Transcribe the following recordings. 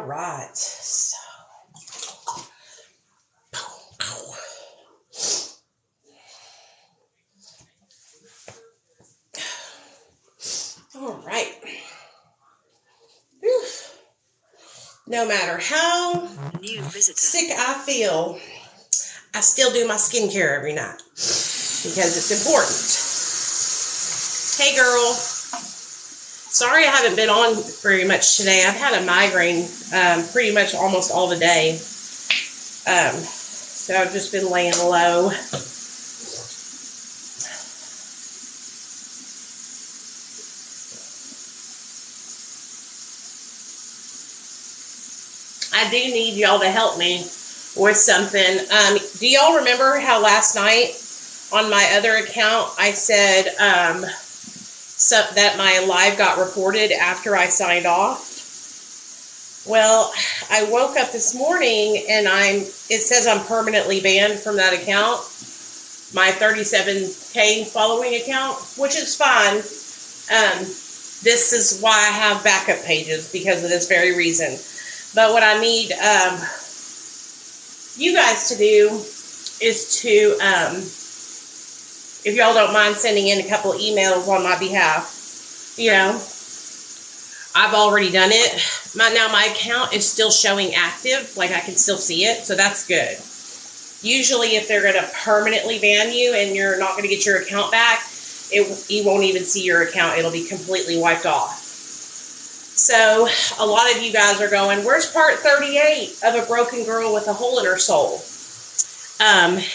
right. So. All right. Whew. No matter how sick I feel, I still do my skincare every night because it's important. Hey, girl. Sorry I haven't been on very much today. I've had a migraine pretty much almost all the day. So I've just been laying low. I do need y'all to help me with something. Do y'all remember how last night on my other account I said that my live got reported after I signed off? Well, I woke up this morning and it says I'm permanently banned from that account, my 37K following account, which is fine. This is why I have backup pages, because of this very reason. But what I need you guys to do is to, if y'all don't mind sending in a couple of emails on my behalf, you know, I've already done it. Now my account is still showing active, like I can still see it, so that's good. Usually if they're going to permanently ban you and you're not going to get your account back, you won't even see your account. It'll be completely wiped off. So a lot of you guys are going, where's part 38 of A Broken Girl with a Hole in Her Soul?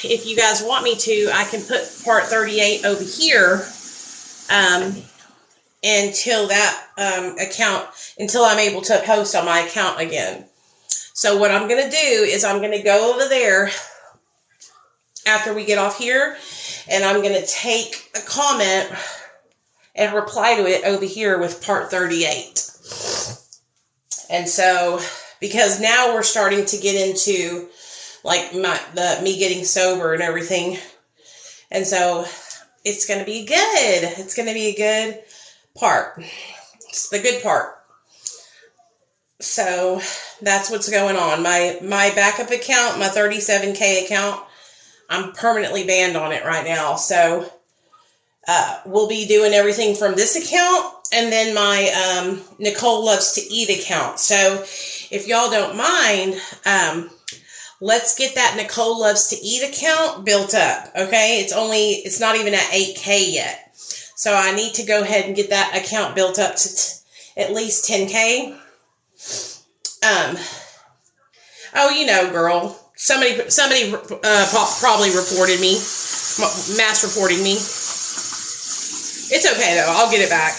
If you guys want me to, I can put part 38 over here until I'm able to post on my account again. So what I'm going to do is I'm going to go over there after we get off here, and I'm going to take a comment and reply to it over here with part 38. And so, because now we're starting to get into like me getting sober and everything. And so it's going to be good. It's going to be a good part. It's the good part. So that's what's going on. My backup account, my 37K account, I'm permanently banned on it right now. So we'll be doing everything from this account and then my Nicole Loves to Eat account. So if y'all don't mind, let's get that Nicole Loves to Eat account built up, okay? It's not even at 8K yet. So I need to go ahead and get that account built up to at least 10K. Oh, you know, girl, somebody probably reported me, mass reporting me. It's okay though. I'll get it back.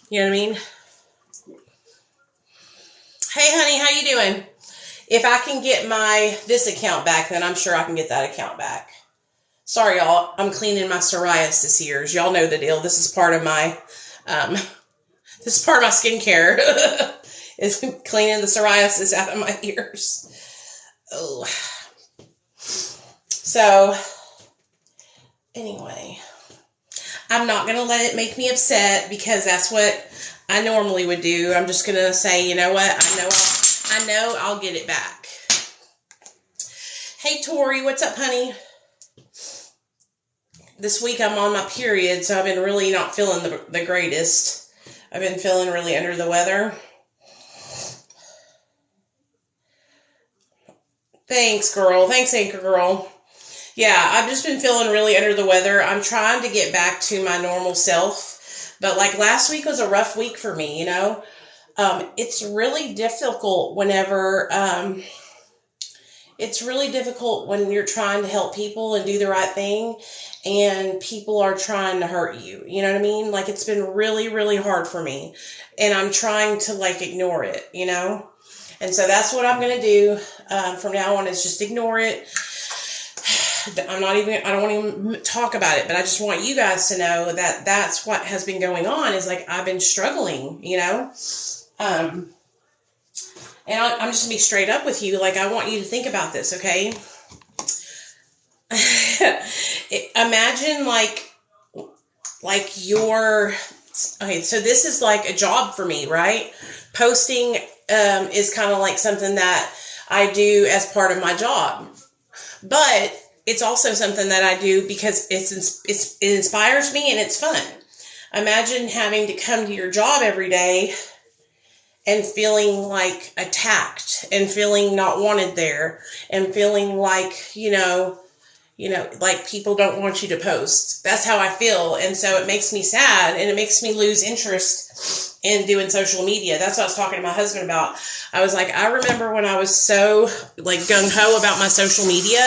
You know what I mean? Hey, honey, how you doing? If I can get this account back, then I'm sure I can get that account back. Sorry, y'all. I'm cleaning my psoriasis ears. Y'all know the deal. This is part of my skincare. Is cleaning the psoriasis out of my ears. Oh. So, anyway, I'm not going to let it make me upset because that's what I normally would do. I'm just going to say, you know what? I know I'll get it back. Hey, Tori, what's up, honey? This week I'm on my period, so I've been really not feeling the greatest. I've been feeling really under the weather. Thanks, girl. Thanks, Anchor Girl. Yeah, I've just been feeling really under the weather. I'm trying to get back to my normal self. But like last week was a rough week for me, you know. It's really difficult when you're trying to help people and do the right thing and people are trying to hurt you. You know what I mean? Like it's been really, really hard for me. And I'm trying to like ignore it, you know? And so that's what I'm going to do from now on is just ignore it. I don't want to even talk about it, but I just want you guys to know that that's what has been going on is like, I've been struggling, you know? And I'm just going to be straight up with you. Like, I want you to think about this, okay? Imagine okay, so this is like a job for me, right? Posting is kind of like something that I do as part of my job. But it's also something that I do because it inspires me and it's fun. Imagine having to come to your job every day and feeling like attacked and feeling not wanted there and feeling like, like people don't want you to post. That's how I feel. And so it makes me sad and it makes me lose interest in doing social media. That's what I was talking to my husband about. I was like, I remember when I was so like gung-ho about my social media,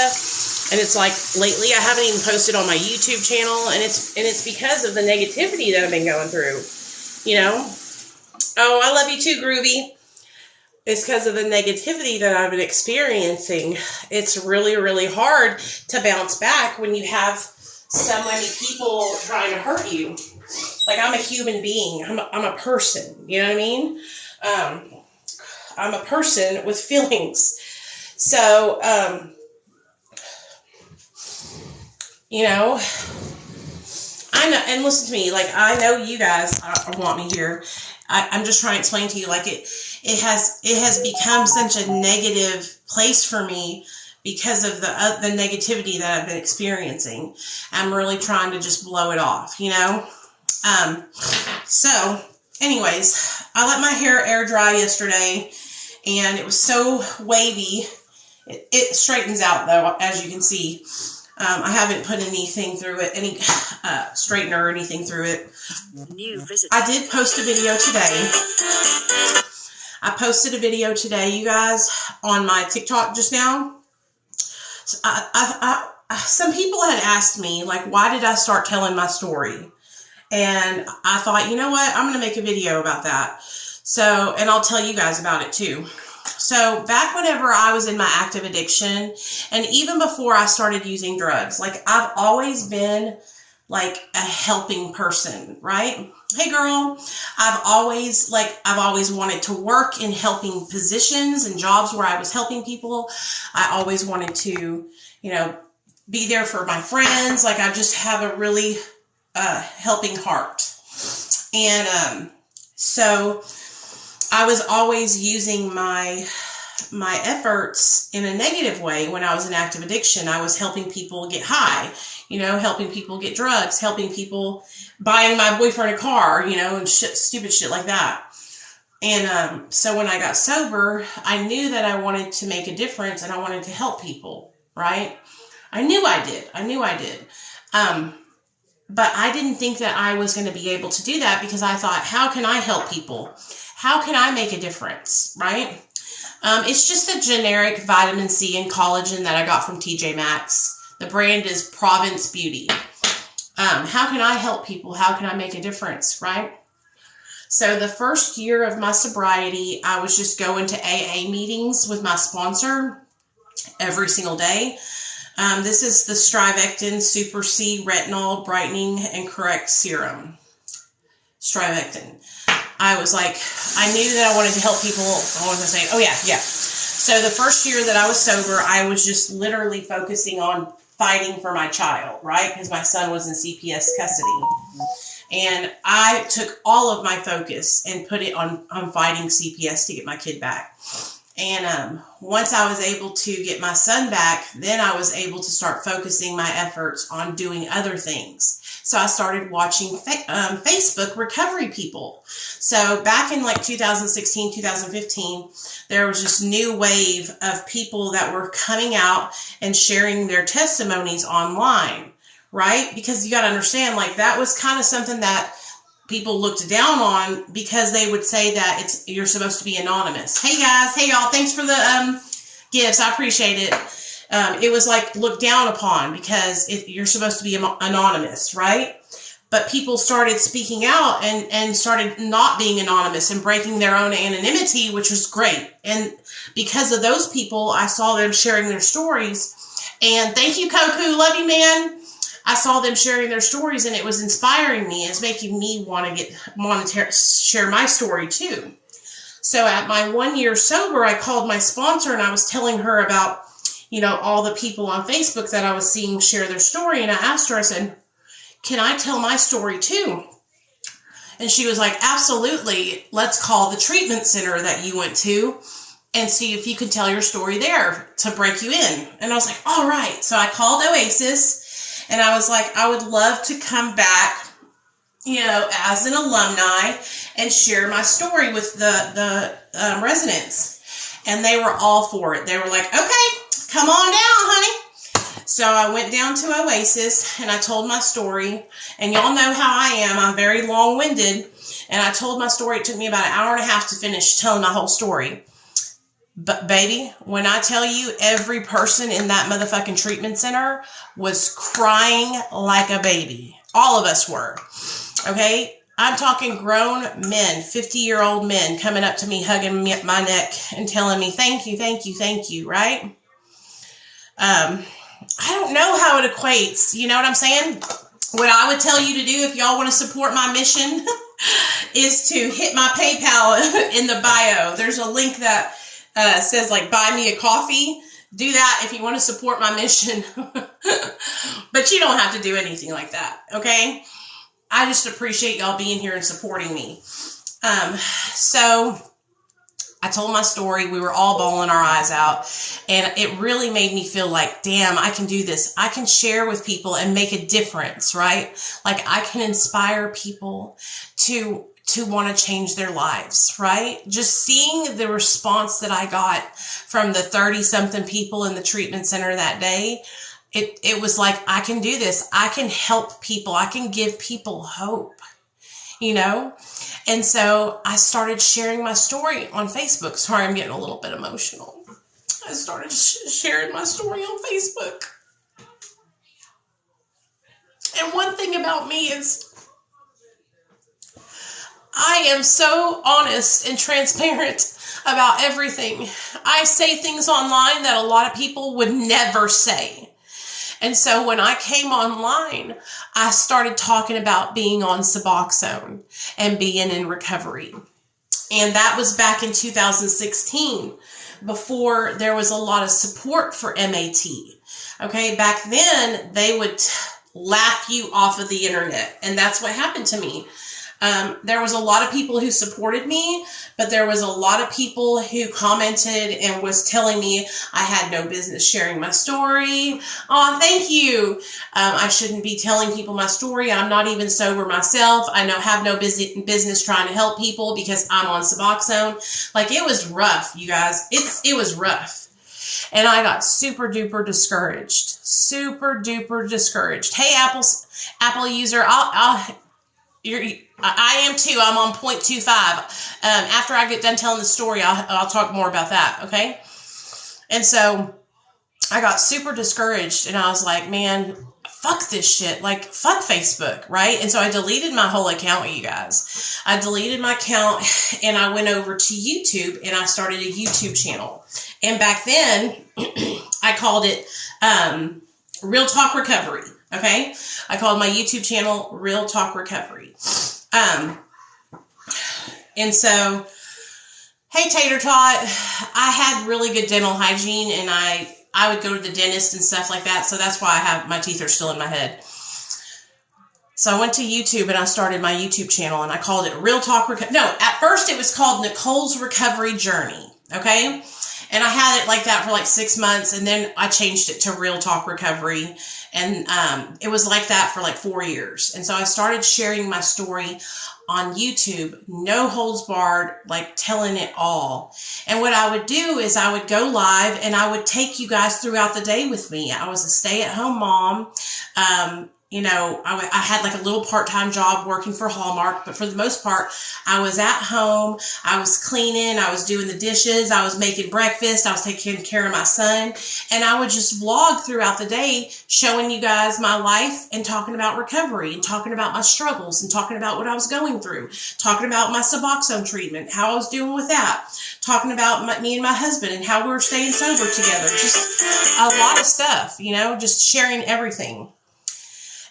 and it's like lately I haven't even posted on my YouTube channel, and it's because of the negativity that I've been going through, Oh, I love you too, Groovy. It's because of the negativity that I've been experiencing. It's really, really hard to bounce back when you have so many people trying to hurt you. Like, I'm a human being. I'm a person. You know what I mean? I'm a person with feelings. So, I know, and listen to me, like, I know you guys want me here. I'm just trying to explain to you, like, it has become such a negative place for me because of the negativity that I've been experiencing. I'm really trying to just blow it off, So, anyways, I let my hair air dry yesterday, and it was so wavy. It straightens out, though, as you can see. I haven't put anything through it, any straightener or anything through it. I did post a video today. I posted a video today, you guys, on my TikTok just now. Some people had asked me, like, why did I start telling my story? And I thought, you know what? I'm going to make a video about that. So, and I'll tell you guys about it too. So back whenever I was in my active addiction, and even before I started using drugs, like, I've always been like a helping person, right? Hey girl, I've always wanted to work in helping positions and jobs where I was helping people. I always wanted to, be there for my friends. Like, I just have a really helping heart. And so I was always using my efforts in a negative way. When I was in active addiction, I was helping people get high, helping people get drugs, helping people, buying my boyfriend a car, and stupid shit like that. And so when I got sober, I knew that I wanted to make a difference and I wanted to help people, right? I knew I did. But I didn't think that I was going to be able to do that, because I thought, how can I help people? How can I make a difference, right? It's just a generic vitamin C and collagen that I got from TJ Maxx. The brand is Province Beauty. How can I help people? How can I make a difference, right? So the first year of my sobriety, I was just going to AA meetings with my sponsor every single day. This is the Strivectin Super C Retinol Brightening and Correct Serum. Strivectin. I was like, I knew that I wanted to help people. What was I saying? Oh, yeah. So the first year that I was sober, I was just literally focusing on fighting for my child, right? Because my son was in CPS custody. And I took all of my focus and put it on fighting CPS to get my kid back. And once I was able to get my son back, then I was able to start focusing my efforts on doing other things. So I started watching Facebook recovery people. So back in like 2016, 2015, there was this new wave of people that were coming out and sharing their testimonies online, right? Because you got to understand, like, that was kind of something that people looked down on, because they would say that you're supposed to be anonymous. Hey guys, hey y'all, thanks for the gifts. I appreciate it. It was like looked down upon because you're supposed to be anonymous, right? But people started speaking out and started not being anonymous and breaking their own anonymity, which was great. And because of those people, I saw them sharing their stories. And thank you, Koku. Love you, man. I saw them sharing their stories, and it was inspiring me. It's making me want to share my story too. So at my 1 year sober, I called my sponsor and I was telling her about, all the people on Facebook that I was seeing share their story. And I asked her, I said, can I tell my story too? And she was like, absolutely. Let's call the treatment center that you went to and see if you can tell your story there to break you in. And I was like, all right. So I called Oasis and I was like, I would love to come back, as an alumni and share my story with the residents. And they were all for it. They were like, okay, come on down, honey. So I went down to Oasis and I told my story. And y'all know how I am. I'm very long-winded. And I told my story. It took me about an hour and a half to finish telling my whole story. But baby, when I tell you every person in that motherfucking treatment center was crying like a baby. All of us were. Okay? I'm talking grown men, 50-year-old men coming up to me, hugging my neck and telling me, thank you, right? I don't know how it equates. You know what I'm saying? What I would tell you to do if y'all want to support my mission is to hit my PayPal in the bio. There's a link that says like buy me a coffee. Do that if you want to support my mission. But you don't have to do anything like that. Okay? I just appreciate y'all being here and supporting me. So I told my story. We were all bawling our eyes out. And it really made me feel like, damn, I can do this. I can share with people and make a difference, right? Like I can inspire people to want to change their lives, right? Just seeing the response that I got from the 30-something people in the treatment center that day, it was like, I can do this. I can help people. I can give people hope, And so I started sharing my story on Facebook. Sorry, I'm getting a little bit emotional. I started sharing my story on Facebook. And one thing about me is I am so honest and transparent about everything. I say things online that a lot of people would never say. And so when I came online, I started talking about being on Suboxone and being in recovery. And that was back in 2016, before there was a lot of support for MAT. Okay, back then they would laugh you off of the internet. And that's what happened to me. There was a lot of people who supported me, but there was a lot of people who commented and was telling me I had no business sharing my story. Oh, thank you. I shouldn't be telling people my story. I'm not even sober myself. I have no business trying to help people because I'm on Suboxone. Like, it was rough, you guys. It was rough. And I got super duper discouraged. Super duper discouraged. Hey, Apple user, I am too. I'm on 0.25. After I get done telling the story, I'll talk more about that. Okay. And so I got super discouraged and I was like, man, fuck this shit. Like, fuck Facebook. Right. And so I deleted my whole account, you guys. I deleted my account and I went over to YouTube and I started a YouTube channel. And back then I called it, Real Talk Recovery. Okay. I called my YouTube channel Real Talk Recovery. And so, hey, Tater Tot, I had really good dental hygiene and I would go to the dentist and stuff like that. So that's why my teeth are still in my head. So I went to YouTube and I started my YouTube channel and I called it Real Talk Recovery. No, at first it was called Nicole's Recovery Journey. Okay. And I had it like that for like 6 months. And then I changed it to Real Talk Recovery. And it was like that for like 4 years. And so I started sharing my story on YouTube, no holds barred, like telling it all. And what I would do is I would go live and I would take you guys throughout the day with me. I was a stay-at-home mom. I had like a little part-time job working for Hallmark, but for the most part, I was at home, I was cleaning, I was doing the dishes, I was making breakfast, I was taking care of my son, and I would just vlog throughout the day, showing you guys my life and talking about recovery and talking about my struggles and talking about what I was going through, talking about my Suboxone treatment, how I was doing with that, talking about me and my husband and how we were staying sober together, just a lot of stuff, just sharing everything.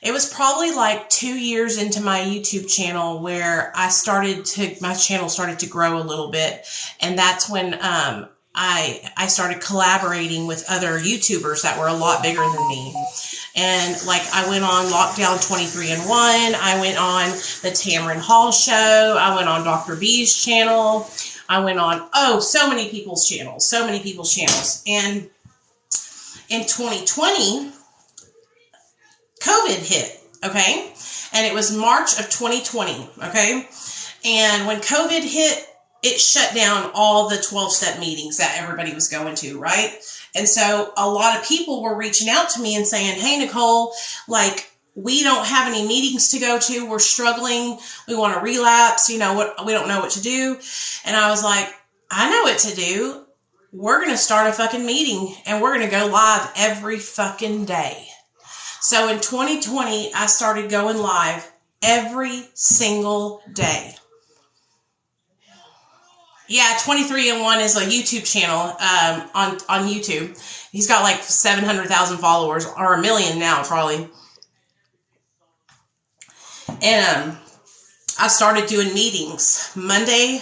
It was probably like 2 years into my YouTube channel where my channel started to grow a little bit. And that's when I started collaborating with other YouTubers that were a lot bigger than me. And like I went on Lockdown 23-1. I went on the Tamron Hall show. I went on Dr. B's channel. I went on, so many people's channels. And in 2020, COVID hit, okay? And it was March of 2020, okay? And when COVID hit, it shut down all the 12-step meetings that everybody was going to, right? And so a lot of people were reaching out to me and saying, hey, Nicole, like, we don't have any meetings to go to. We're struggling. We want to relapse. You know, what? We don't know what to do. And I was like, I know what to do. We're going to start a fucking meeting and we're going to go live every fucking day. So in 2020, I started going live every single day. Yeah, 23-1 is a YouTube channel on YouTube. He's got like 700,000 followers, or 1 million now, probably. And I started doing meetings Monday,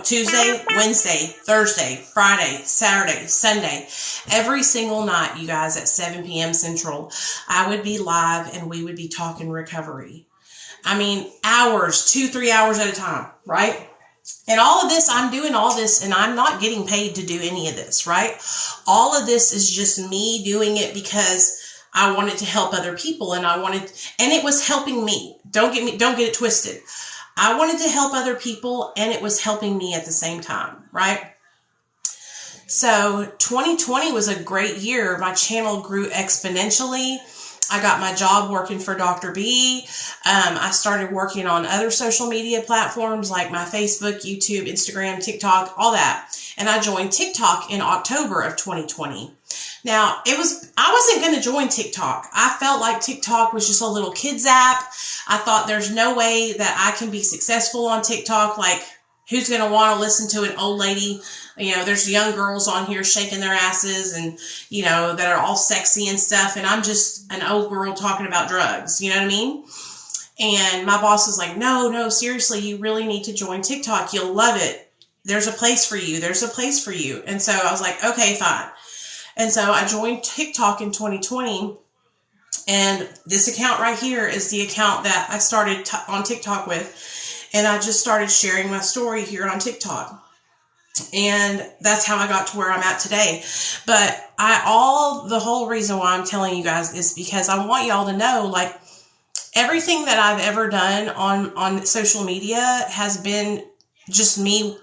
Tuesday, Wednesday, Thursday, Friday, Saturday, Sunday. Every single night, you guys, at 7 p.m. Central, I would be live and we would be talking recovery. I mean, hours, 2-3 hours at a time, right? And all of this, I'm doing all this and I'm not getting paid to do any of this, right? All of this is just me doing it because I wanted to help other people and it was helping me. Don't get it twisted. I wanted to help other people and it was helping me at the same time, right? So 2020 was a great year. My channel grew exponentially. I got my job working for Dr. B. I started working on other social media platforms like my Facebook, YouTube, Instagram, TikTok, all that. And I joined TikTok in October of 2020. Now, I wasn't going to join TikTok. I felt like TikTok was just a little kids app. I thought there's no way that I can be successful on TikTok. Like, who's going to want to listen to an old lady? You know, there's young girls on here shaking their asses and, you know, that are all sexy and stuff. And I'm just an old girl talking about drugs. You know what I mean? And my boss was like, no, seriously, you really need to join TikTok. You'll love it. There's a place for you. There's a place for you. And so I was like, okay, fine. And so I joined TikTok in 2020. And this account right here is the account that I started on TikTok with. And I just started sharing my story here on TikTok. And that's how I got to where I'm at today. But the whole reason why I'm telling you guys is because I want y'all to know, like, everything that I've ever done on social media has been just me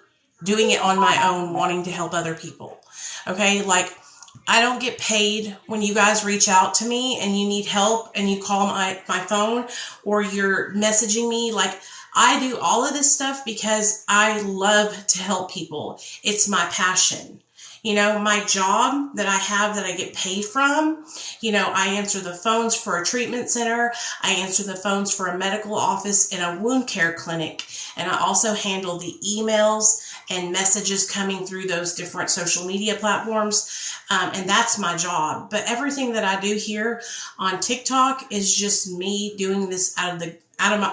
doing it on my own, wanting to help other people. Okay. Like, I don't get paid when you guys reach out to me and you need help and you call my phone or you're messaging me. Like, I do all of this stuff because I love to help people. It's my passion. You know, my job that I have that I get paid from, you know, I answer the phones for a treatment center. I answer the phones for a medical office and a wound care clinic. And I also handle the emails and messages coming through those different social media platforms. And that's my job. But everything that I do here on TikTok is just me doing this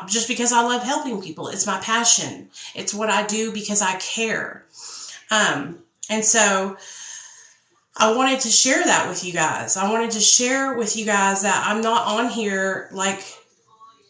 just because I love helping people. It's my passion. It's what I do because I care. And so I wanted to share that with you guys. I wanted to share with you guys that I'm not on here. Like,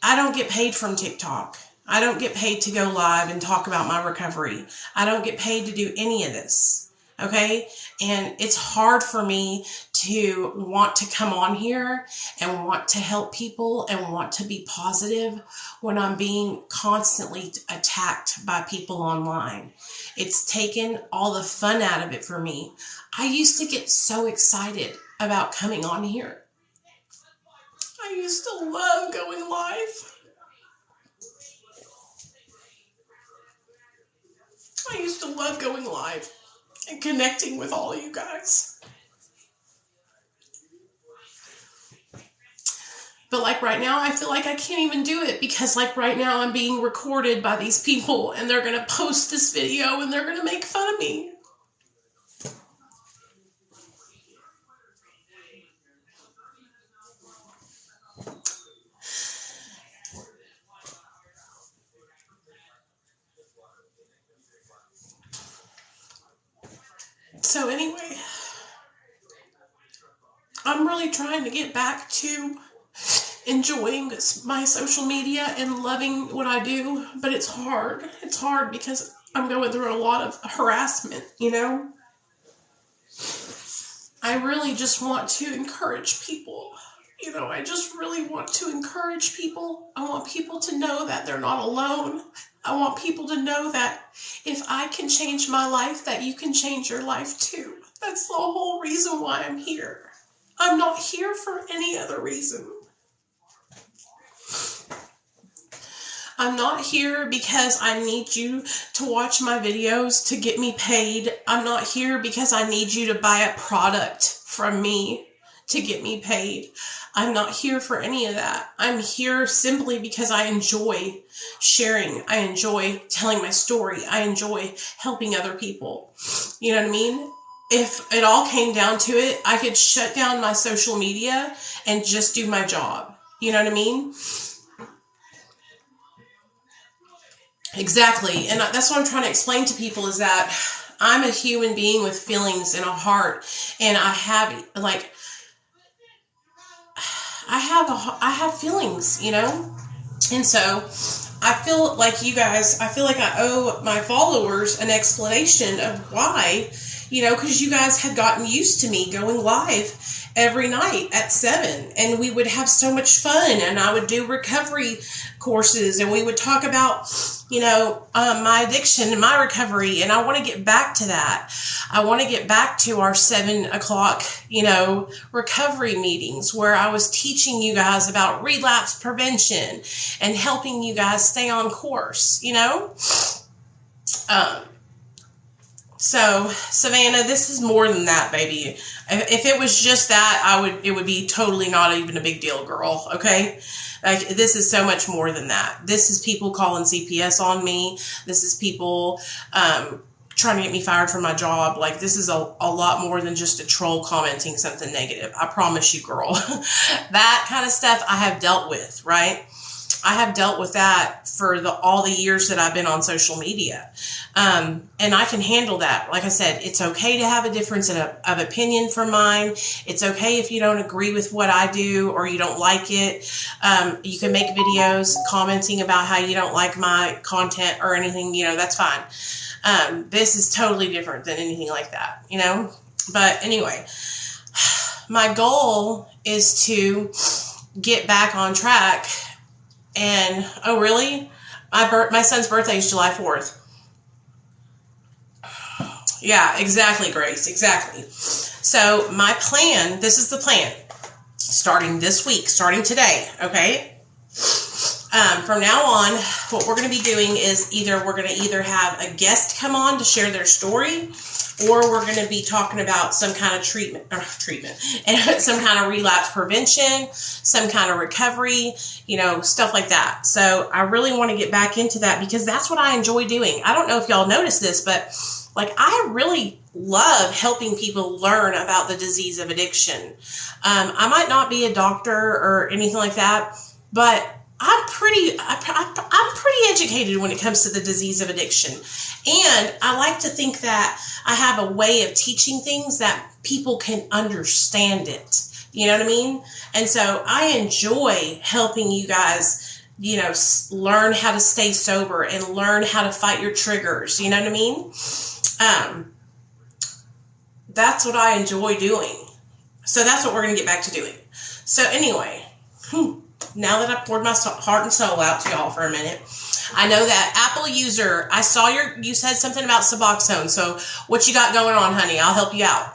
I don't get paid from TikTok. I don't get paid to go live and talk about my recovery. I don't get paid to do any of this. Okay. And it's hard for me to want to come on here and want to help people and want to be positive when I'm being constantly attacked by people online. It's taken all the fun out of it for me. I used to get so excited about coming on here. I used to love going live. I used to love going live and connecting with all of you guys. But like right now, I feel like I can't even do it because like right now I'm being recorded by these people and they're going to post this video and they're going to make fun of me. So anyway, I'm really trying to get back to enjoying my social media and loving what I do, but it's hard. It's hard because I'm going through a lot of harassment, you know? I really just want to encourage people. You know, I just really want to encourage people. I want people to know that they're not alone. I want people to know that if I can change my life, that you can change your life too. That's the whole reason why I'm here. I'm not here for any other reason. I'm not here because I need you to watch my videos to get me paid. I'm not here because I need you to buy a product from me to get me paid. I'm not here for any of that. I'm here simply because I enjoy sharing. I enjoy telling my story. I enjoy helping other people. You know what I mean? If it all came down to it, I could shut down my social media and just do my job. You know what I mean? Exactly. And that's what I'm trying to explain to people is that I'm a human being with feelings and a heart. And I have feelings, you know? And so I feel like I owe my followers an explanation of why, you know, because you guys had gotten used to me going live every night at 7, and we would have so much fun, and I would do recovery courses, and we would talk about, you know, my addiction and my recovery, and I want to get back to that. I want to get back to our 7 o'clock, you know, recovery meetings where I was teaching you guys about relapse prevention and helping you guys stay on course, you know? So, Savannah, this is more than that, baby. If it was just that, it would be totally not even a big deal, girl, okay? Like, this is so much more than that. This is people calling CPS on me. This is people trying to get me fired from my job. Like, this is a lot more than just a troll commenting something negative. I promise you, girl. That kind of stuff I have dealt with, right? I have dealt with that for all the years that I've been on social media. And I can handle that. Like I said, it's okay to have a difference of opinion from mine. It's okay if you don't agree with what I do or you don't like it. You can make videos commenting about how you don't like my content or anything, you know, that's fine. This is totally different than anything like that, you know? But anyway, my goal is to get back on track. And, oh, really? My son's birthday is July 4th. Yeah, exactly, Grace. Exactly. So my plan, this is the plan, starting this week, starting today, okay? From now on, what we're going to be doing is we're going to either have a guest come on to share their story, or we're going to be talking about some kind of treatment, and some kind of relapse prevention, some kind of recovery, you know, stuff like that. So I really want to get back into that because that's what I enjoy doing. I don't know if y'all noticed this, but like I really love helping people learn about the disease of addiction. I might not be a doctor or anything like that, but I'm pretty educated when it comes to the disease of addiction. And I like to think that I have a way of teaching things that people can understand it. You know what I mean? And so I enjoy helping you guys, you know, learn how to stay sober and learn how to fight your triggers. You know what I mean? That's what I enjoy doing. So that's what we're going to get back to doing. So anyway, now that I poured my heart and soul out to y'all for a minute, I know that Apple user, I saw you said something about Suboxone. So what you got going on, honey? I'll help you out.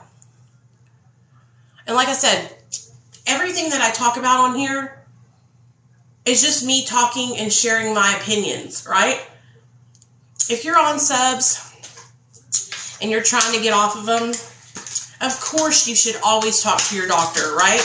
And like I said, everything that I talk about on here is just me talking and sharing my opinions, right? If you're on subs and you're trying to get off of them, of course you should always talk to your doctor, right?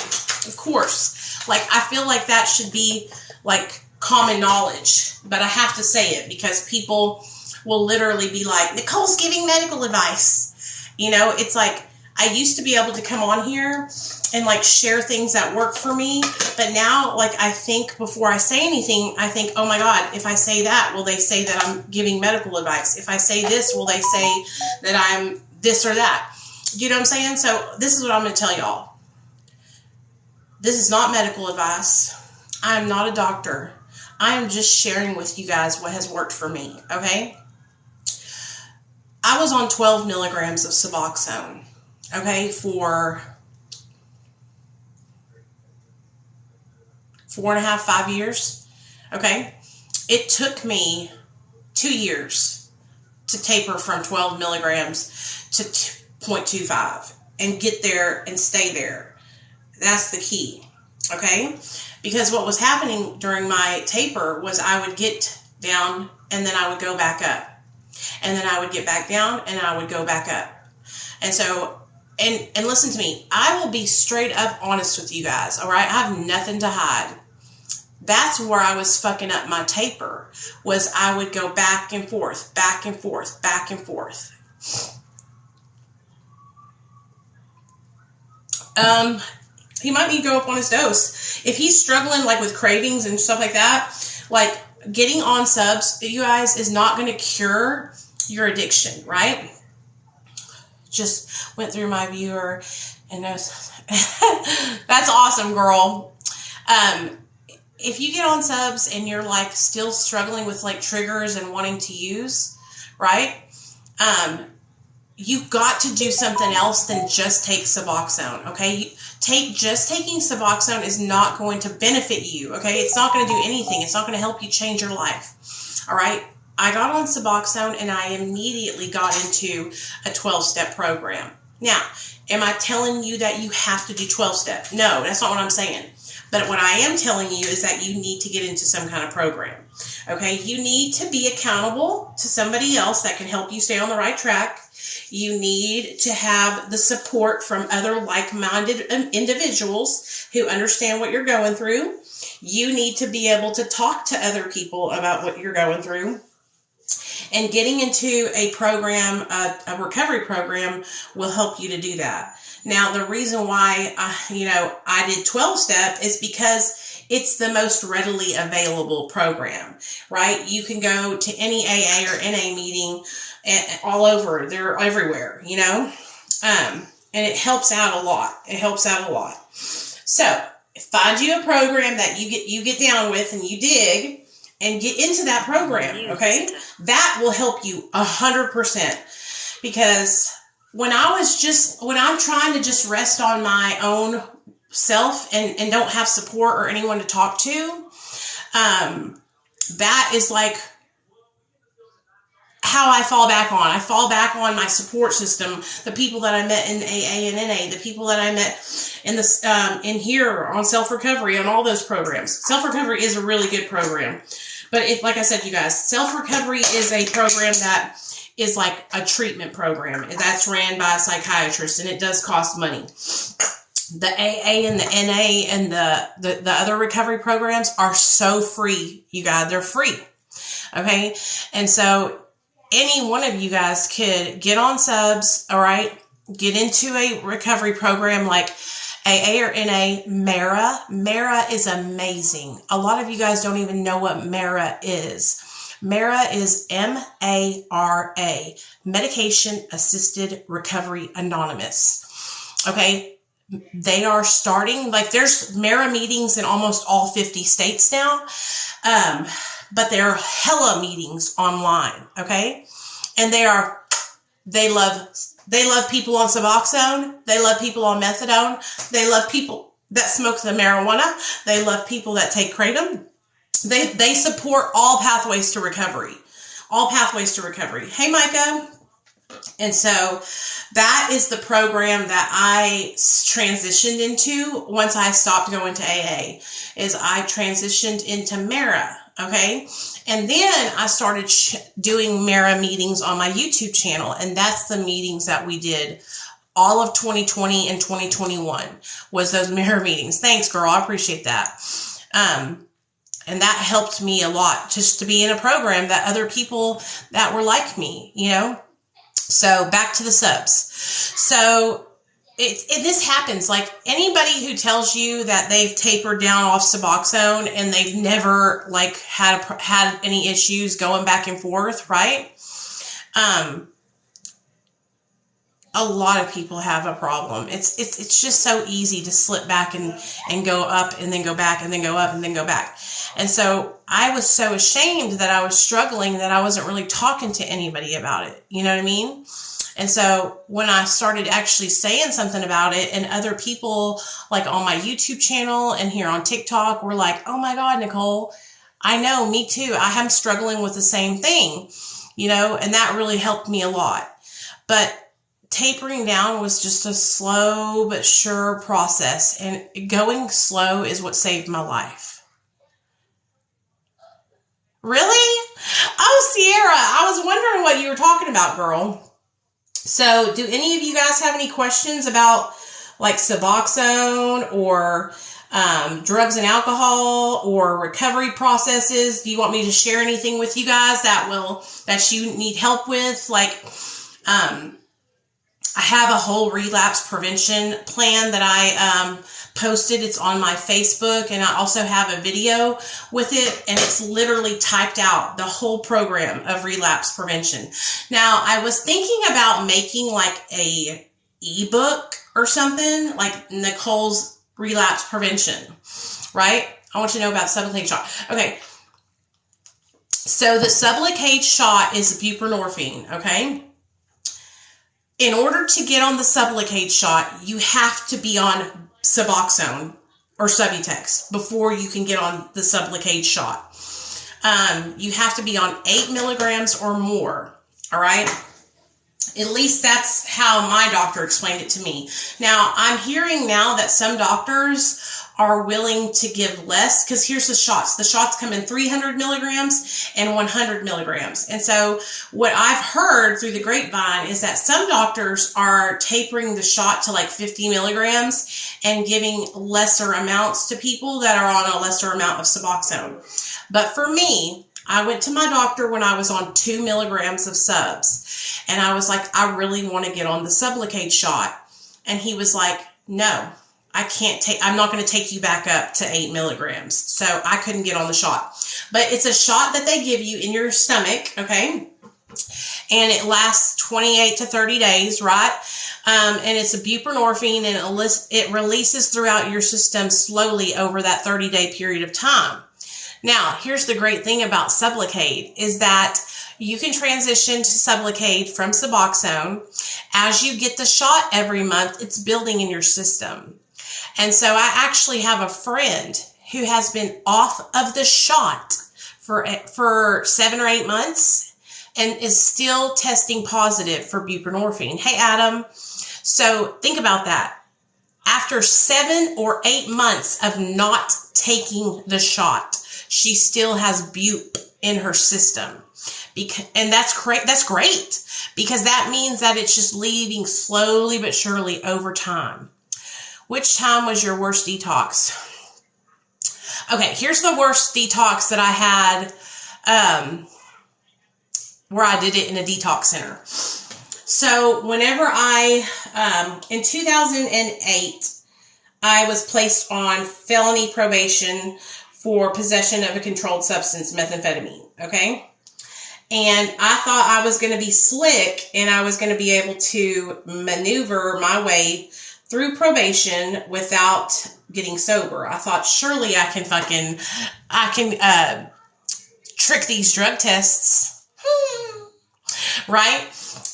Of course. Like, I feel like that should be, like, common knowledge. But I have to say it because people will literally be like, Nicole's giving medical advice. You know, it's like, I used to be able to come on here and, like, share things that work for me. But now, like, I think before I say anything, I think, oh, my God, if I say that, will they say that I'm giving medical advice? If I say this, will they say that I'm this or that? You know what I'm saying? So this is what I'm going to tell y'all. This is not medical advice. I am not a doctor. I am just sharing with you guys what has worked for me, okay? I was on 12 milligrams of Suboxone, okay, for 4.5, 5 years, okay? It took me 2 years to taper from 12 milligrams to 0.25 and get there and stay there. That's the key, okay? Because what was happening during my taper was I would get down and then I would go back up. And then I would get back down and I would go back up. And so, and listen to me, I will be straight up honest with you guys, all right? I have nothing to hide. That's where I was fucking up my taper, was I would go back and forth, back and forth, back and forth. He might need to go up on his dose. If he's struggling like with cravings and stuff like that, like getting on subs, you guys, is not going to cure your addiction, right? Just went through my viewer and knows. That's awesome, girl. If you get on subs and you're like still struggling with like triggers and wanting to use, right? You've got to do something else than just take Suboxone, okay? Just taking Suboxone is not going to benefit you, okay? It's not going to do anything. It's not going to help you change your life, all right? I got on Suboxone and I immediately got into a 12-step program. Now, am I telling you that you have to do 12-step? No, that's not what I'm saying. But what I am telling you is that you need to get into some kind of program, okay? You need to be accountable to somebody else that can help you stay on the right track. You need to have the support from other like-minded individuals who understand what you're going through. You need to be able to talk to other people about what you're going through. And getting into a program, a recovery program, will help you to do that. Now, the reason why, I did 12-step is because it's the most readily available program, right? You can go to any AA or NA meeting all over. They're everywhere, and it helps out a lot. It helps out a lot. So find you a program that you get down with and you dig and get into that program, okay? That will help you 100%, because when I'm trying to just rest on my own self and don't have support or anyone to talk to, that is like how I fall back on. I fall back on my support system, the people that I met in AA and NA, the people that I met in this in here on self-recovery, on all those programs. Self-recovery is a really good program. But like I said, you guys, self-recovery is a program that is like a treatment program. That's ran by a psychiatrist, and it does cost money. The AA and the NA and the other recovery programs are so free, you guys. They're free. Okay? And so any one of you guys could get on subs, all right? Get into a recovery program like AA or NA. Mara is amazing. A lot of you guys don't even know what Mara is. Mara is MARA, Medication Assisted Recovery Anonymous. Okay? They are starting, like there's Mara meetings in almost all 50 states now. But there are hella meetings online, okay? And they love people on Suboxone. They love people on methadone. They love people that smoke the marijuana. They love people that take kratom. They support all pathways to recovery. All pathways to recovery. Hey, Micah. And so that is the program that I transitioned into once I stopped going to AA, is I transitioned into Mara, okay? And then I started doing Mara meetings on my YouTube channel, and that's the meetings that we did all of 2020 and 2021 was those Mara meetings. Thanks, girl. I appreciate that. And that helped me a lot just to be in a program that other people that were like me, So back to the subs. So this happens. Like anybody who tells you that they've tapered down off Suboxone and they've never like had any issues going back and forth, right? a lot of people have a problem. It's just so easy to slip back and go up and then go back and then go up and then go back. And so I was so ashamed that I was struggling that I wasn't really talking to anybody about it. You know what I mean? And so when I started actually saying something about it, and other people like on my YouTube channel and here on TikTok were like, oh my God, Nicole, I know, me too. I am struggling with the same thing, you know, and that really helped me a lot. But tapering down was just a slow but sure process, and going slow is what saved my life. Really? Oh, Sierra, I was wondering what you were talking about, girl. So do any of you guys have any questions about like Suboxone or drugs and alcohol or recovery processes? Do you want me to share anything with you guys that you need help with? Like, I have a whole relapse prevention plan that I posted. It's on my Facebook, and I also have a video with it, and it's literally typed out, the whole program of relapse prevention. Now, I was thinking about making like a ebook or something, like Nicole's relapse prevention, right? I want you to know about Sublocade shot. Okay. So the Sublocade shot is buprenorphine, okay? In order to get on the Sublocade shot, you have to be on Suboxone or Subutex before you can get on the Sublocade shot. You have to be on 8 milligrams or more, all right? At least that's how my doctor explained it to me. Now, I'm hearing now that some doctors are willing to give less, because here's the shots. The shots come in 300 milligrams and 100 milligrams. And so what I've heard through the grapevine is that some doctors are tapering the shot to like 50 milligrams and giving lesser amounts to people that are on a lesser amount of Suboxone. But for me, I went to my doctor when I was on 2 milligrams of subs, and I was like, I really want to get on the Sublocade shot. And he was like, no, I'm not going to take you back up to 8 milligrams. So I couldn't get on the shot. But it's a shot that they give you in your stomach, okay? And it lasts 28 to 30 days, right? And it's a buprenorphine, and it releases throughout your system slowly over that 30-day period of time. Now, here's the great thing about Sublocade is that you can transition to Sublocade from Suboxone. As you get the shot every month, it's building in your system. And so I actually have a friend who has been off of the shot for 7 or 8 months and is still testing positive for buprenorphine. Hey, Adam. So think about that. After 7 or 8 months of not taking the shot, she still has bupe in her system. And that's great. That's great, because that means that it's just leaving slowly but surely over time. Which time was your worst detox? Okay, here's the worst detox that I had, where I did it in a detox center. So whenever in 2008, I was placed on felony probation for possession of a controlled substance, methamphetamine, okay? And I thought I was going to be slick, and I was going to be able to maneuver my way through probation without getting sober. I thought, surely I can trick these drug tests. Right?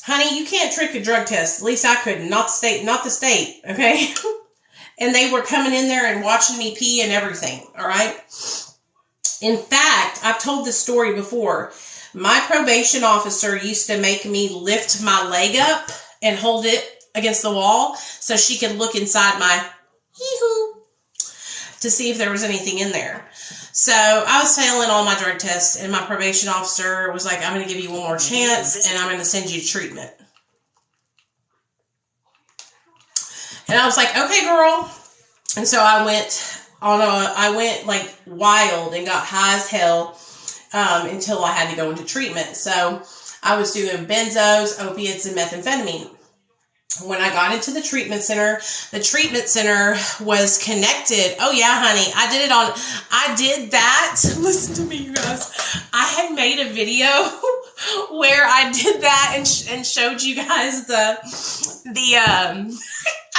Honey, you can't trick a drug test. At least I couldn't. Not the state, okay? And they were coming in there and watching me pee and everything, all right? In fact, I've told this story before. My probation officer used to make me lift my leg up and hold it against the wall so she could look inside my hee-hoo to see if there was anything in there. So I was failing all my drug tests, and my probation officer was like, I'm going to give you one more chance, and I'm going to send you to treatment. And I was like, okay, girl. And so I went like wild and got high as hell until I had to go into treatment. So I was doing benzos, opiates, and methamphetamine. When I got into the treatment center was connected. Oh yeah, honey, I did that. Listen to me, you guys. I had made a video. where I did that and showed you guys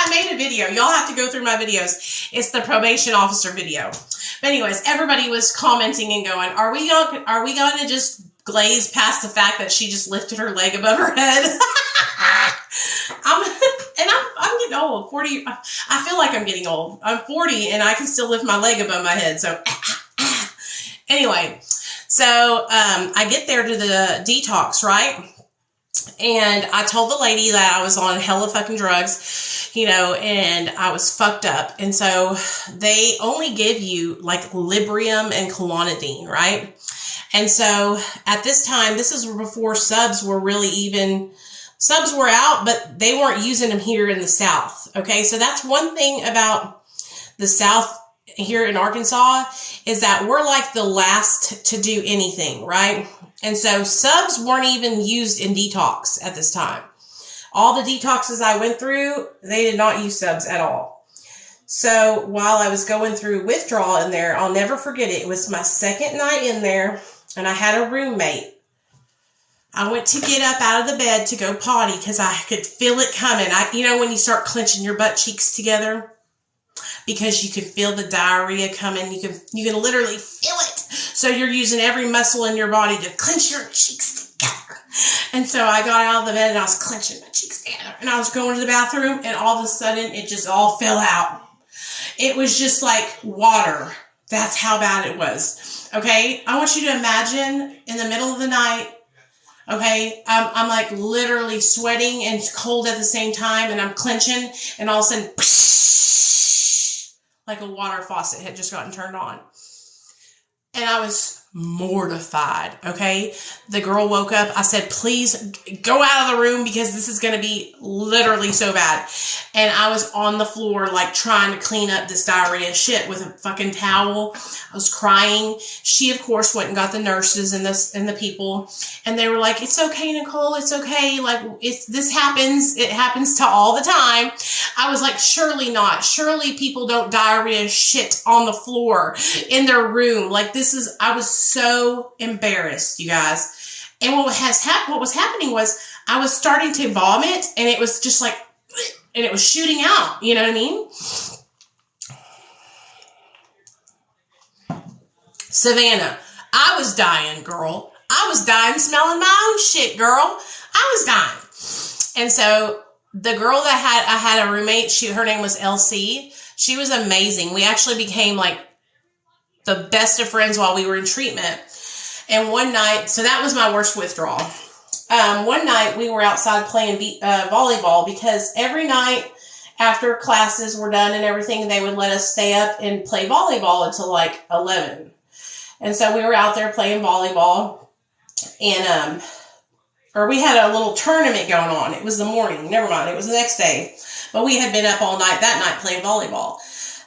I made a video. Y'all have to go through my videos. It's the probation officer video. But anyways, everybody was commenting and going, are we going to just glaze past the fact that she just lifted her leg above her head? I'm getting old. 40. I feel like I'm getting old. I'm 40 and I can still lift my leg above my head. So anyway, so I get there to the detox, right? And I told the lady that I was on hella fucking drugs, you know, and I was fucked up. And so they only give you like Librium and Klonidine, right? And so at this time, this is before subs were really even, subs were out, but they weren't using them here in the South. Okay. So that's one thing about the South here in Arkansas is that we're like the last to do anything, right? And so subs weren't even used in detox at this time. All the detoxes I went through, they did not use subs at all. So while I was going through withdrawal in there, I'll never forget it. It was my second night in there and I had a roommate. I went to get up out of the bed to go potty because I could feel it coming. You know, when you start clenching your butt cheeks together because you can feel the diarrhea coming. You can literally feel it. So you're using every muscle in your body to clench your cheeks together. And so I got out of the bed and I was clenching my cheeks together. And I was going to the bathroom and all of a sudden it just all fell out. It was just like water. That's how bad it was. Okay. I want you to imagine in the middle of the night, okay, I'm like literally sweating and cold at the same time and I'm clenching and all of a sudden, like a water faucet had just gotten turned on. And I was mortified, okay? The girl woke up. I said, please go out of the room because this is going to be literally so bad. And I was on the floor like trying to clean up this diarrhea shit with a fucking towel. I was crying. She, of course, went and got the nurses and the people. And they were like, it's okay, Nicole. It's okay. Like, this happens. It happens to all the time. I was like, surely not. Surely people don't diarrhea shit on the floor in their room. Like, I was so embarrassed, you guys. And what was happening was I was starting to vomit and it was just like, and it was shooting out. You know what I mean? Savannah, I was dying, girl. I was dying smelling my own shit, girl. I was dying. And so the girl that I had a roommate, her name was LC. She was amazing. We actually became like the best of friends while we were in treatment. And one night, so that was my worst withdrawal. One night we were outside playing volleyball because every night after classes were done and everything, they would let us stay up and play volleyball until like 11. And so we were out there playing volleyball and, or we had a little tournament going on. It was the morning. Never mind. It was the next day. But we had been up all night that night playing volleyball.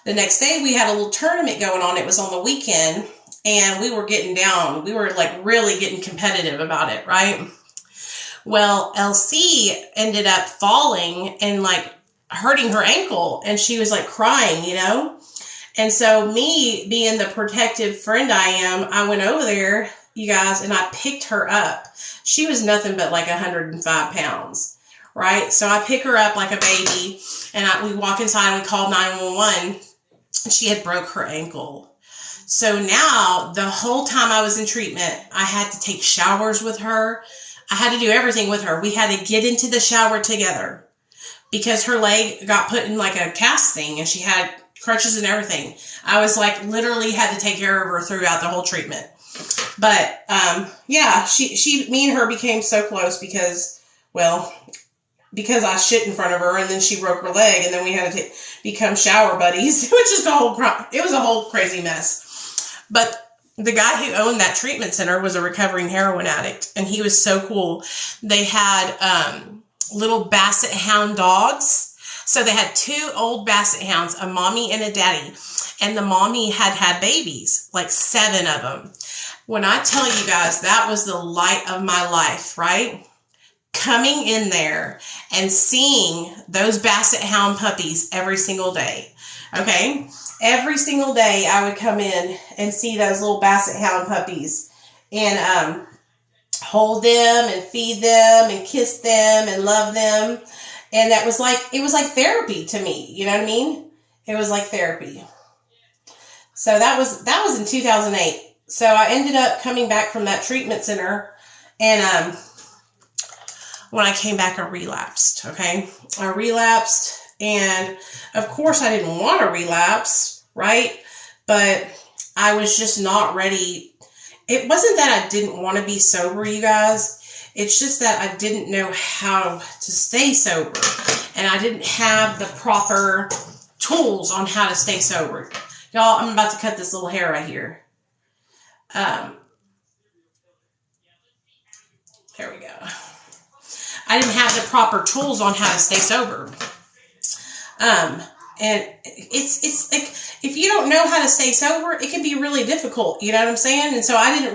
The next day we had a little tournament going on. It was on the weekend and we were getting down. We were like really getting competitive about it, right? Well, LC ended up falling and like hurting her ankle and she was like crying, you know? And so me being the protective friend I am, I went over there, you guys, and I picked her up. She was nothing but like 105 pounds, right? So I pick her up like a baby and we walk inside and we called 911. She had broke her ankle. So now the whole time I was in treatment, I had to take showers with her. I had to do everything with her. We had to get into the shower together because her leg got put in like a cast thing and she had crutches and everything. I was like literally had to take care of her throughout the whole treatment. But yeah, me and her became so close because I shit in front of her and then she broke her leg and then we had to become shower buddies, which is it was a whole crazy mess. But the guy who owned that treatment center was a recovering heroin addict and he was so cool. They had little basset hound dogs. So they had two old basset hounds, a mommy and a daddy. And the mommy had babies, like 7 of them. When I tell you guys, that was the light of my life, right? Coming in there and seeing those basset hound puppies every single day. Okay? Every single day I would come in and see those little basset hound puppies. And hold them and feed them and kiss them and love them. And that was like, it was like therapy to me. You know what I mean? It was like therapy. So that was in 2008. So I ended up coming back from that treatment center, and when I came back, I relapsed. Okay, I relapsed, and of course, I didn't want to relapse, right? But I was just not ready. It wasn't that I didn't want to be sober, you guys. It's just that I didn't know how to stay sober, and I didn't have the proper tools on how to stay sober. Y'all, I'm about to cut this little hair right here. There we go. I didn't have the proper tools on how to stay sober. And it's like, if you don't know how to stay sober, it can be really difficult. You know what I'm saying? And so I hadn't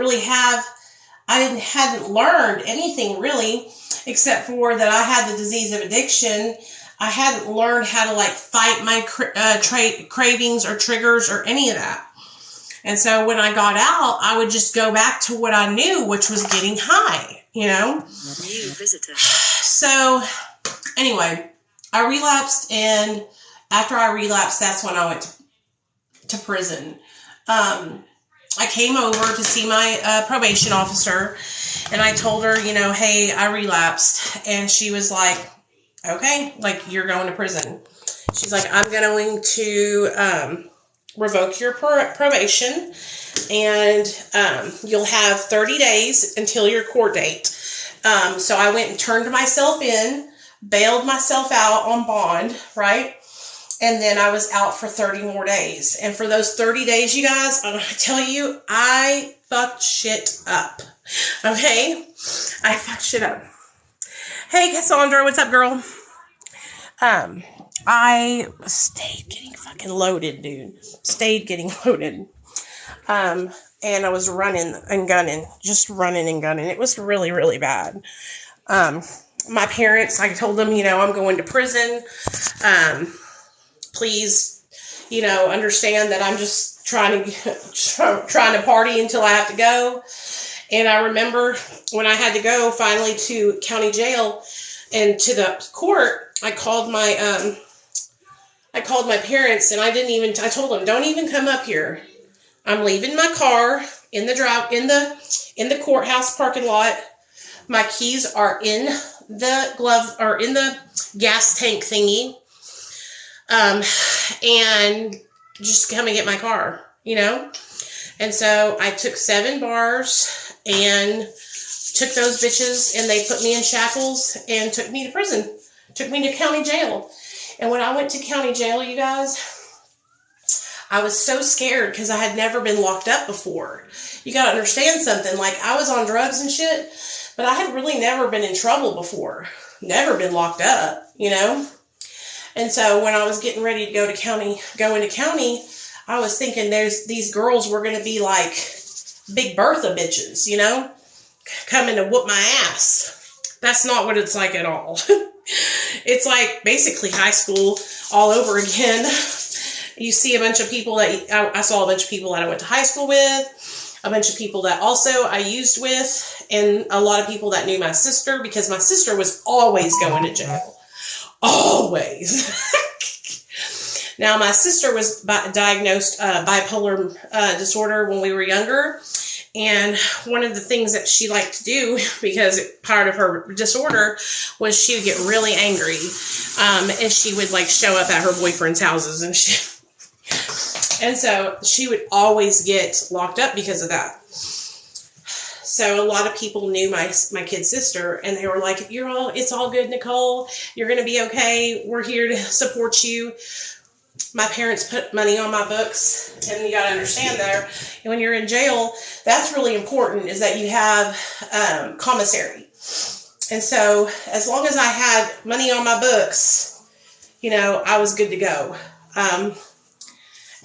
learned anything really, except for that I had the disease of addiction. I hadn't learned how to like fight my cravings or triggers or any of that. And so when I got out, I would just go back to what I knew, which was getting high, you know? New visitor. So anyway, I relapsed, and after I relapsed, that's when I went to prison. I came over to see my probation officer, and I told her, you know, hey, I relapsed. And she was like, okay, like, you're going to prison. She's like, I'm going to revoke your probation, and you'll have 30 days until your court date. So I went and turned myself in, bailed myself out on bond, right? And then I was out for 30 more days. And for those 30 days, you guys, I'm going to tell you, I fucked shit up. Okay? I fucked shit up. Hey, Cassandra, what's up, girl? I stayed getting fucking loaded, dude. Stayed getting loaded. And I was running and gunning. Just running and gunning. It was really, really bad. My parents, I told them, you know, I'm going to prison. Please, you know, understand that I'm just trying to party until I have to go. And I remember when I had to go finally to county jail and to the court, I called my parents, and I told them, don't even come up here. I'm leaving my car in the courthouse parking lot. My keys are in the gas tank thingy. And just come and get my car, you know? And so I took 7 bars and took those bitches, and they put me in shackles and took me to prison, took me to county jail. And when I went to county jail, you guys, I was so scared because I had never been locked up before. You got to understand something. Like, I was on drugs and shit, but I had really never been in trouble before. Never been locked up, you know? And so when I was getting ready to go into county, I was thinking these girls were going to be like Big Bertha bitches, you know, coming to whoop my ass. That's not what it's like at all. It's like basically high school all over again. You see a bunch of people I saw a bunch of people that I went to high school with, a bunch of people that also I used with, and a lot of people that knew my sister, because my sister was always going to jail. Always. Now, my sister was diagnosed bipolar disorder when we were younger. And one of the things that she liked to do, because part of her disorder, was she would get really angry. And she would like show up at her boyfriend's houses and so she would always get locked up because of that. So a lot of people knew my kid sister, and they were like, it's all good, Nicole. You're going to be okay. We're here to support you. My parents put money on my books, and you got to understand there, when you're in jail, that's really important, is that you have commissary. And so as long as I had money on my books, you know, I was good to go.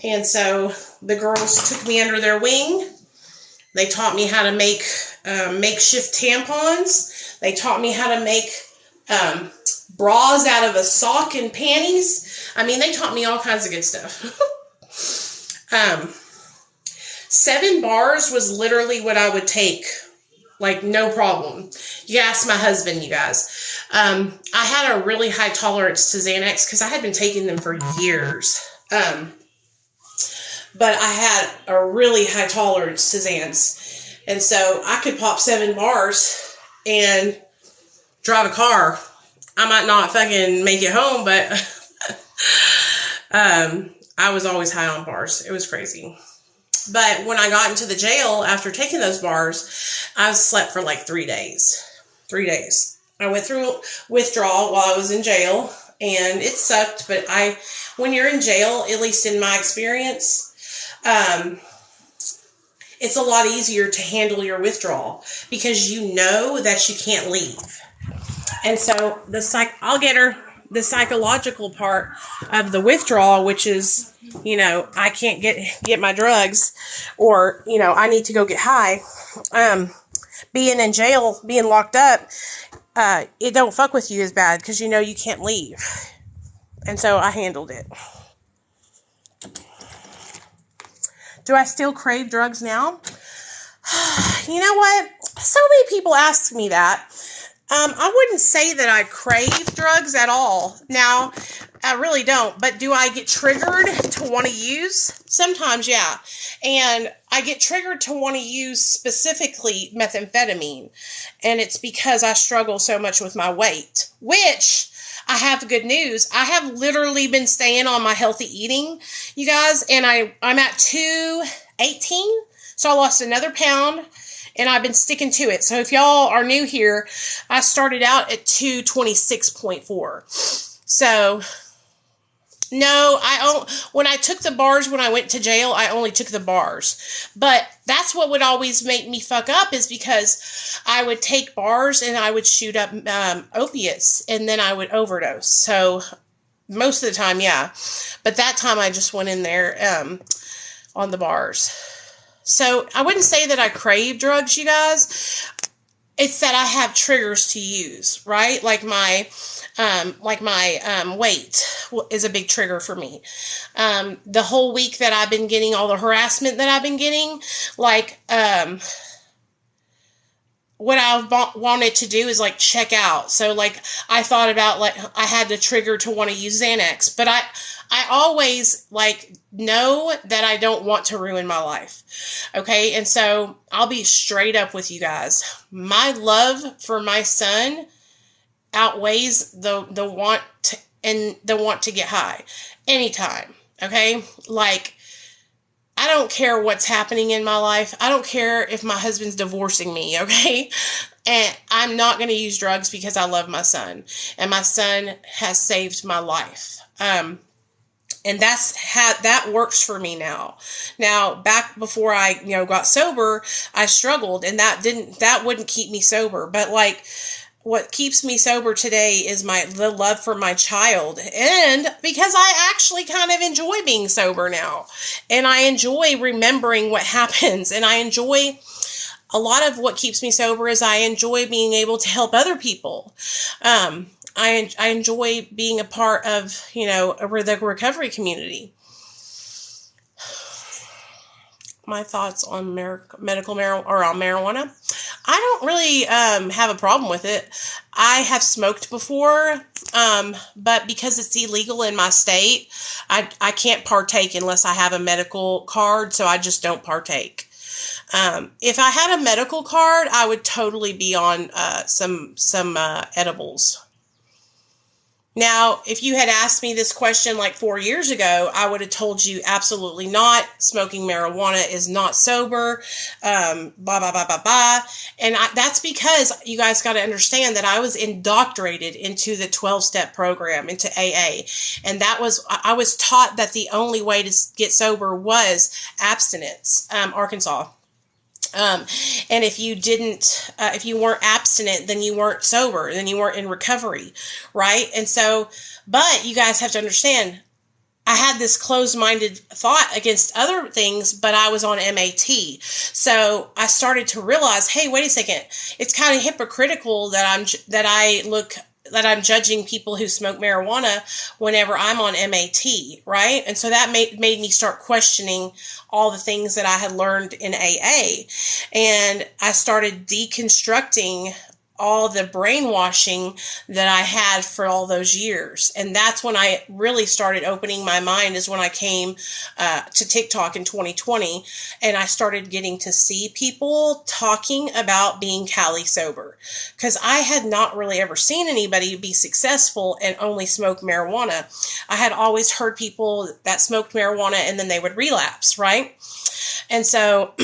And so the girls took me under their wing. They taught me how to make makeshift tampons. They taught me how to make bras out of a sock and panties. I mean, they taught me all kinds of good stuff. 7 bars was literally what I would take Like, no problem. You ask my husband, you guys. I had a really high tolerance to Xanax because I had been taking them for years. But I had a really high tolerance to Xans. And so I could pop 7 bars and drive a car. I might not fucking make it home, but I was always high on bars. It was crazy. But when I got into the jail after taking those bars, I slept for like 3 days. 3 days. I went through withdrawal while I was in jail, and it sucked. But when you're in jail, at least in my experience, it's a lot easier to handle your withdrawal because you know that you can't leave. And so the psychological part of the withdrawal, which is, I can't get my drugs, or, I need to go get high. Being in jail, being locked up, it don't fuck with you as bad because you can't leave. And so I handled it. Do I still crave drugs now? You know what? So many people ask me that. I wouldn't say that I crave drugs at all. Now, I really don't. But do I get triggered to want to use? Sometimes, yeah. And I get triggered to want to use specifically methamphetamine. And it's because I struggle so much with my weight. Which, I have good news. I have literally been staying on my healthy eating, you guys. And I'm at 218. So I lost another pound. And I've been sticking to it. So if y'all are new here, I started out at 226.4. So, no, when I took the bars when I went to jail, I only took the bars. But that's what would always make me fuck up, is because I would take bars and I would shoot up opiates and then I would overdose. So most of the time, yeah. But that time I just went in there on the bars. So I wouldn't say that I crave drugs, you guys. It's that I have triggers to use, right? Like my weight is a big trigger for me. The whole week that I've been getting all the harassment that I've been getting, like, what I wanted to do is like check out. So like I thought about, like, I had the trigger to want to use Xanax, but I always like know that I don't want to ruin my life. Okay. And so I'll be straight up with you guys. My love for my son outweighs the want to get high anytime. Okay. Like, I don't care what's happening in my life. I don't care if my husband's divorcing me, okay? And I'm not going to use drugs because I love my son. And my son has saved my life. And that works for me now. Now, back before I, got sober, I struggled, and that wouldn't keep me sober. But like, what keeps me sober today is the love for my child. And because I actually kind of enjoy being sober now. And I enjoy remembering what happens. And I enjoy, a lot of what keeps me sober is I enjoy being able to help other people. I enjoy being a part of, the recovery community. My thoughts on medical marijuana, or on marijuana. I don't really have a problem with it. I have smoked before, but because it's illegal in my state, I can't partake unless I have a medical card, so I just don't partake. If I had a medical card, I would totally be on some edibles. Now, if you had asked me this question like 4 years ago, I would have told you absolutely not. Smoking marijuana is not sober. Blah, blah, blah, blah, blah. And that's because you guys got to understand that I was indoctrinated into the 12-step program, into AA. And I was taught that the only way to get sober was abstinence, Arkansas. And if you weren't abstinent, then you weren't sober, then you weren't in recovery, right? And so, but you guys have to understand, I had this closed-minded thought against other things, but I was on MAT. So I started to realize, hey, wait a second, it's kind of hypocritical that I look that I'm judging people who smoke marijuana whenever I'm on MAT, right? And so that made me start questioning all the things that I had learned in AA. And I started deconstructing all the brainwashing that I had for all those years. And that's when I really started opening my mind, is when I came to TikTok in 2020, and I started getting to see people talking about being Cali sober, because I had not really ever seen anybody be successful and only smoke marijuana. I had always heard people that smoked marijuana and then they would relapse, right? And so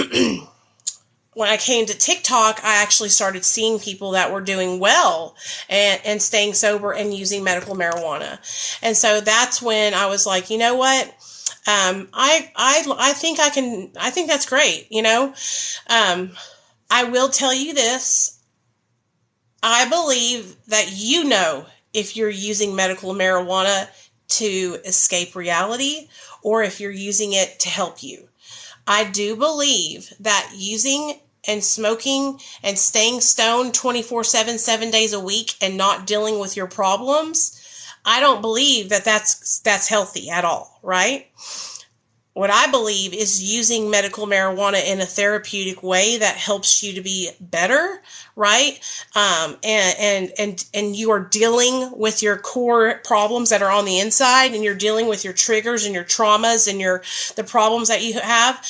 when I came to TikTok, I actually started seeing people that were doing well and staying sober and using medical marijuana. And so that's when I was like, you know what? I think I think that's great. I will tell you this. I believe that if you're using medical marijuana to escape reality, or if you're using it to help you. I do believe that using and smoking and staying stoned 24/7, 7 days a week, and not dealing with your problems, I don't believe that that's healthy at all, right? What I believe is using medical marijuana in a therapeutic way that helps you to be better, right? And you are dealing with your core problems that are on the inside, and you're dealing with your triggers and your traumas and the problems that you have.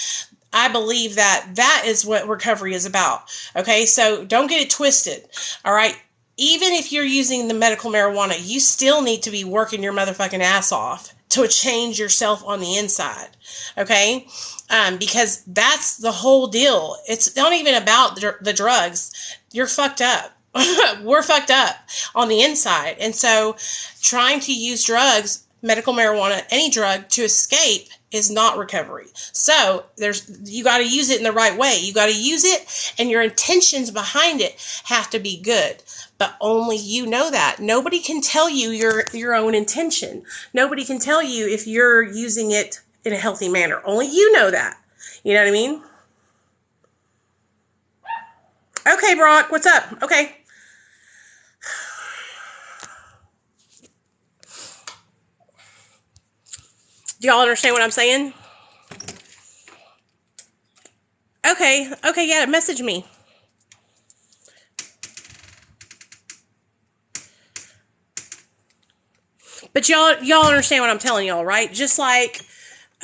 I believe that is what recovery is about. Okay, so don't get it twisted. All right. Even if you're using the medical marijuana, you still need to be working your motherfucking ass off to change yourself on the inside. Okay? Because that's the whole deal. It's not even about the drugs. You're fucked up. We're fucked up on the inside. And so trying to use drugs, medical marijuana, any drug, to escape is not recovery. So you got to use it in the right way. You got to use it, and your intentions behind it have to be good. But only you know that. Nobody can tell you your own intention. Nobody can tell you if you're using it in a healthy manner. Only you know that. You know what I mean? Okay, Brock, what's up? Okay. Do y'all understand what I'm saying? Okay, yeah, message me. But y'all understand what I'm telling y'all, right? Just like,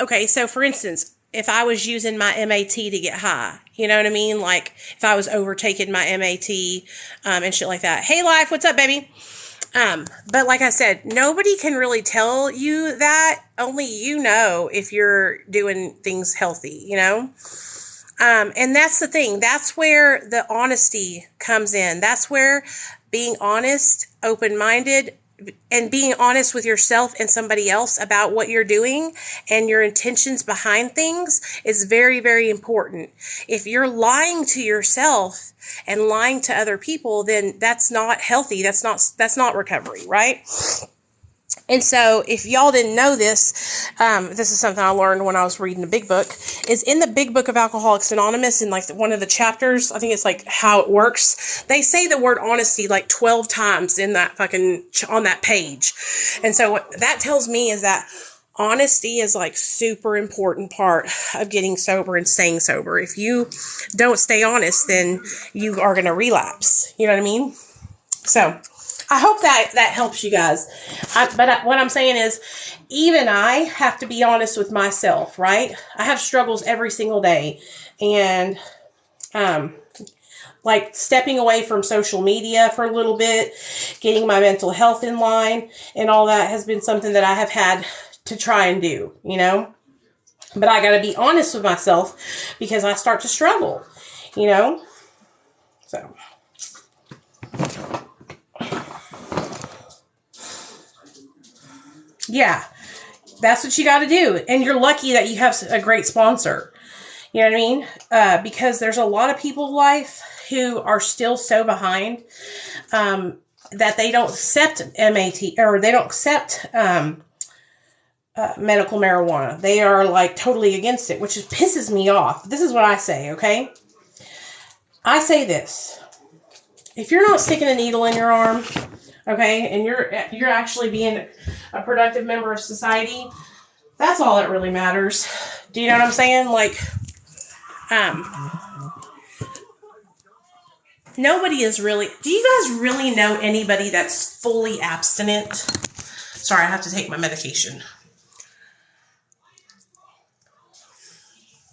okay, so for instance, if I was using my MAT to get high, you know what I mean? Like, if I was overtaking my MAT and shit like that. Hey, Life, what's up, baby? But like I said, nobody can really tell you that. Only you know if you're doing things healthy, you know? And that's the thing. That's where the honesty comes in. That's where being honest, open-minded, and being honest with yourself and somebody else about what you're doing and your intentions behind things is very, very important. If you're lying to yourself and lying to other people, then that's not healthy. That's not recovery, right? And so if y'all didn't know this, this is something I learned when I was reading the big book, is in the big book of Alcoholics Anonymous, in like one of the chapters, I think it's like how it works. They say the word honesty like 12 times in that on that page. And so what that tells me is that honesty is like super important part of getting sober and staying sober. If you don't stay honest, then you are going to relapse. You know what I mean? So I hope that helps you guys. But what I'm saying is, even I have to be honest with myself, right? I have struggles every single day. And, like stepping away from social media for a little bit, getting my mental health in line, and all that has been something that I have had to try and do, you know? But I got to be honest with myself because I start to struggle, you know? So yeah, that's what you got to do. And you're lucky that you have a great sponsor. You know what I mean? Because there's a lot of people in life who are still so behind that they don't accept MAT, or they don't accept medical marijuana. They are like totally against it, which just pisses me off. This is what I say, okay? I say this. If you're not sticking a needle in your arm, okay, and you're actually being a productive member of society, that's all that really matters. Do you know what I'm saying? Like, nobody is really, do you guys really know anybody that's fully abstinent? Sorry, I have to take my medication.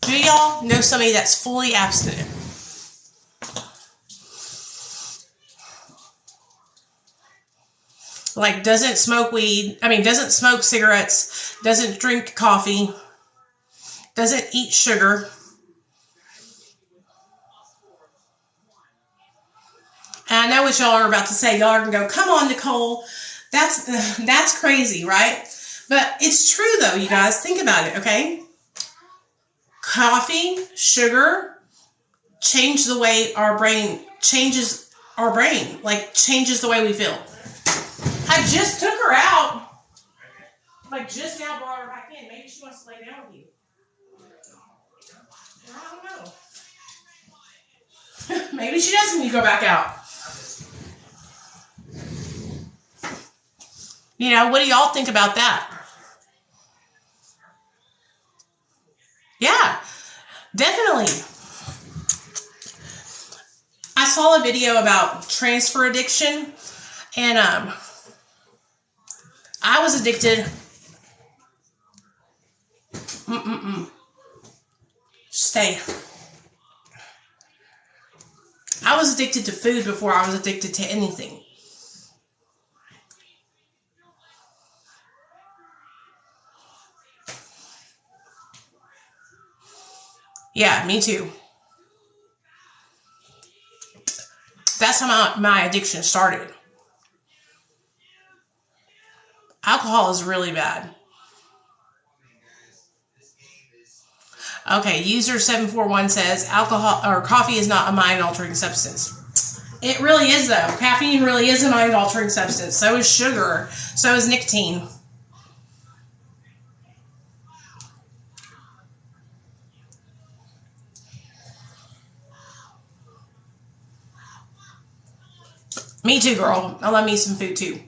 Do y'all know somebody that's fully abstinent? Like, doesn't smoke weed, doesn't smoke cigarettes, doesn't drink coffee, doesn't eat sugar. And I know what y'all are about to say. Y'all are going to go, come on, Nicole. That's crazy, right? But it's true, though, you guys. Think about it, okay? Coffee, sugar, changes the way our brain, like changes the way we feel. I just took her out. Like, just now brought her back in. Maybe she wants to lay down with you. I don't know. Maybe she does when you go back out. You know, what do y'all think about that? Yeah, definitely. I saw a video about transfer addiction, and I was addicted. Stay. I was addicted to food before I was addicted to anything. Yeah, me too. That's how my addiction started. Alcohol is really bad. Okay, user 741 says alcohol or coffee is not a mind-altering substance. It really is, though. Caffeine really is a mind-altering substance. So is sugar. So is nicotine. Me too, girl. I love me some food too.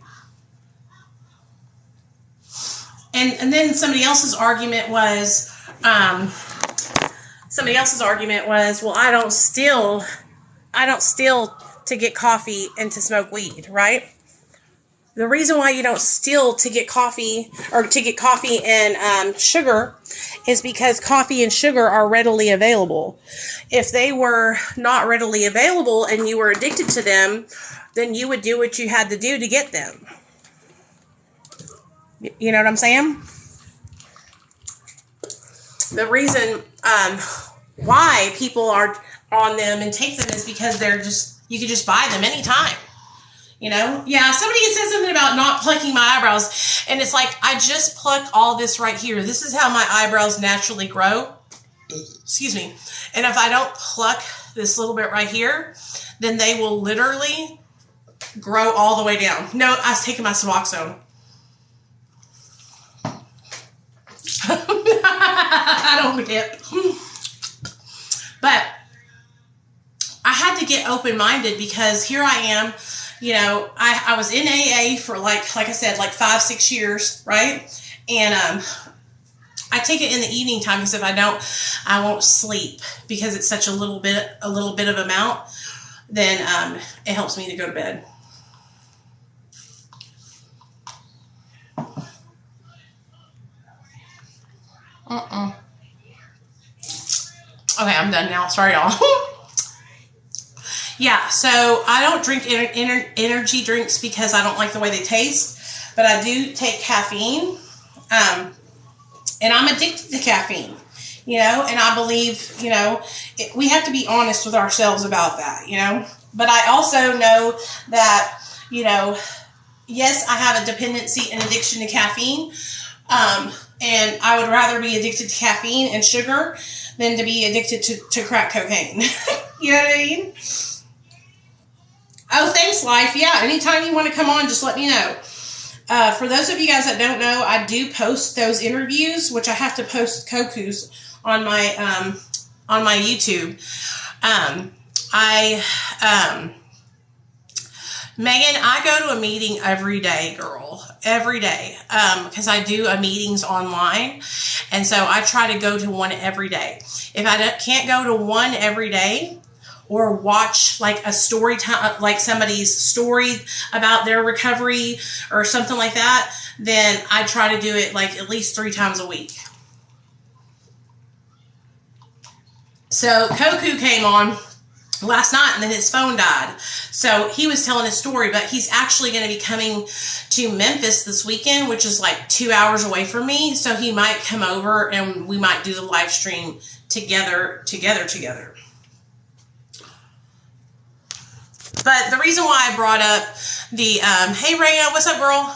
And then somebody else's argument was, well, I don't steal to get coffee and to smoke weed, right? The reason why you don't steal to get coffee or to get coffee and sugar is because coffee and sugar are readily available. If they were not readily available and you were addicted to them, then you would do what you had to do to get them. You know what I'm saying? The reason why people are on them and take them is because you can just buy them anytime. You know? Yeah, somebody said something about not plucking my eyebrows. And it's like, I just pluck all this right here. This is how my eyebrows naturally grow. Excuse me. And if I don't pluck this little bit right here, then they will literally grow all the way down. No, I was taking my Suboxone. I don't get. But I had to get open-minded because here I am. You know, I was in AA for like I said, like 5-6 years, right? And I take it in the evening time because if I don't, I won't sleep because it's such a little bit of amount. Then it helps me to go to bed. Okay, I'm done now. Sorry, y'all. Yeah, so I don't drink energy drinks because I don't like the way they taste, but I do take caffeine, and I'm addicted to caffeine, you know, and I believe, you know, we have to be honest with ourselves about that, you know, but I also know that, you know, yes, I have a dependency and addiction to caffeine, and I would rather be addicted to caffeine and sugar than to be addicted to crack cocaine. You know what I mean? Oh, thanks, Life. Yeah, anytime you want to come on, just let me know. For those of you guys that don't know, I do post those interviews, which I have to post Koku's on my YouTube. I Megan, I go to a meeting every day, girl. Every day. Because I do meetings online. And so I try to go to one every day. If I can't go to one every day, or watch like a story time, like somebody's story about their recovery or something like that, then I try to do it like at least 3 times a week. So Koku came on last night and then his phone died. So he was telling his story, but he's actually going to be coming to Memphis this weekend, which is like 2 hours away from me. So he might come over and we might do the live stream together. But the reason why I brought up the, hey Raya, what's up, girl?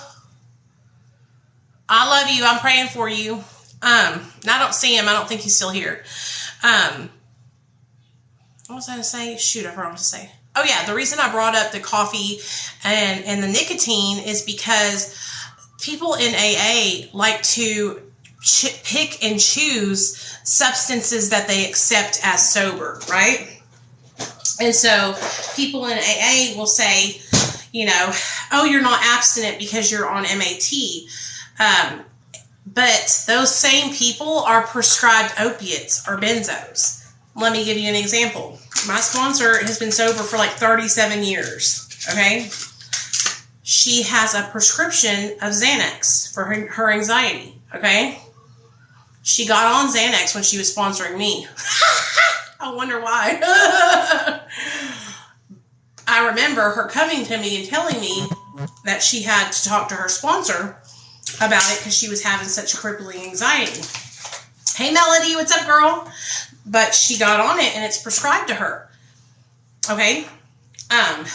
I love you. I'm praying for you. I don't see him. I don't think he's still here. What was I going to say? Shoot, I forgot what to say. Oh, yeah. The reason I brought up the coffee and the nicotine is because people in AA like to pick and choose substances that they accept as sober, right? And so people in AA will say, you know, oh, you're not abstinent because you're on MAT. But those same people are prescribed opiates or benzos. Let me give you an example. My sponsor has been sober for like 37 years, okay? She has a prescription of Xanax for her anxiety, okay? She got on Xanax when she was sponsoring me. I wonder why. I remember her coming to me and telling me that she had to talk to her sponsor about it because she was having such crippling anxiety. Hey, Melody, what's up, girl? But she got on it and it's prescribed to her. Okay? And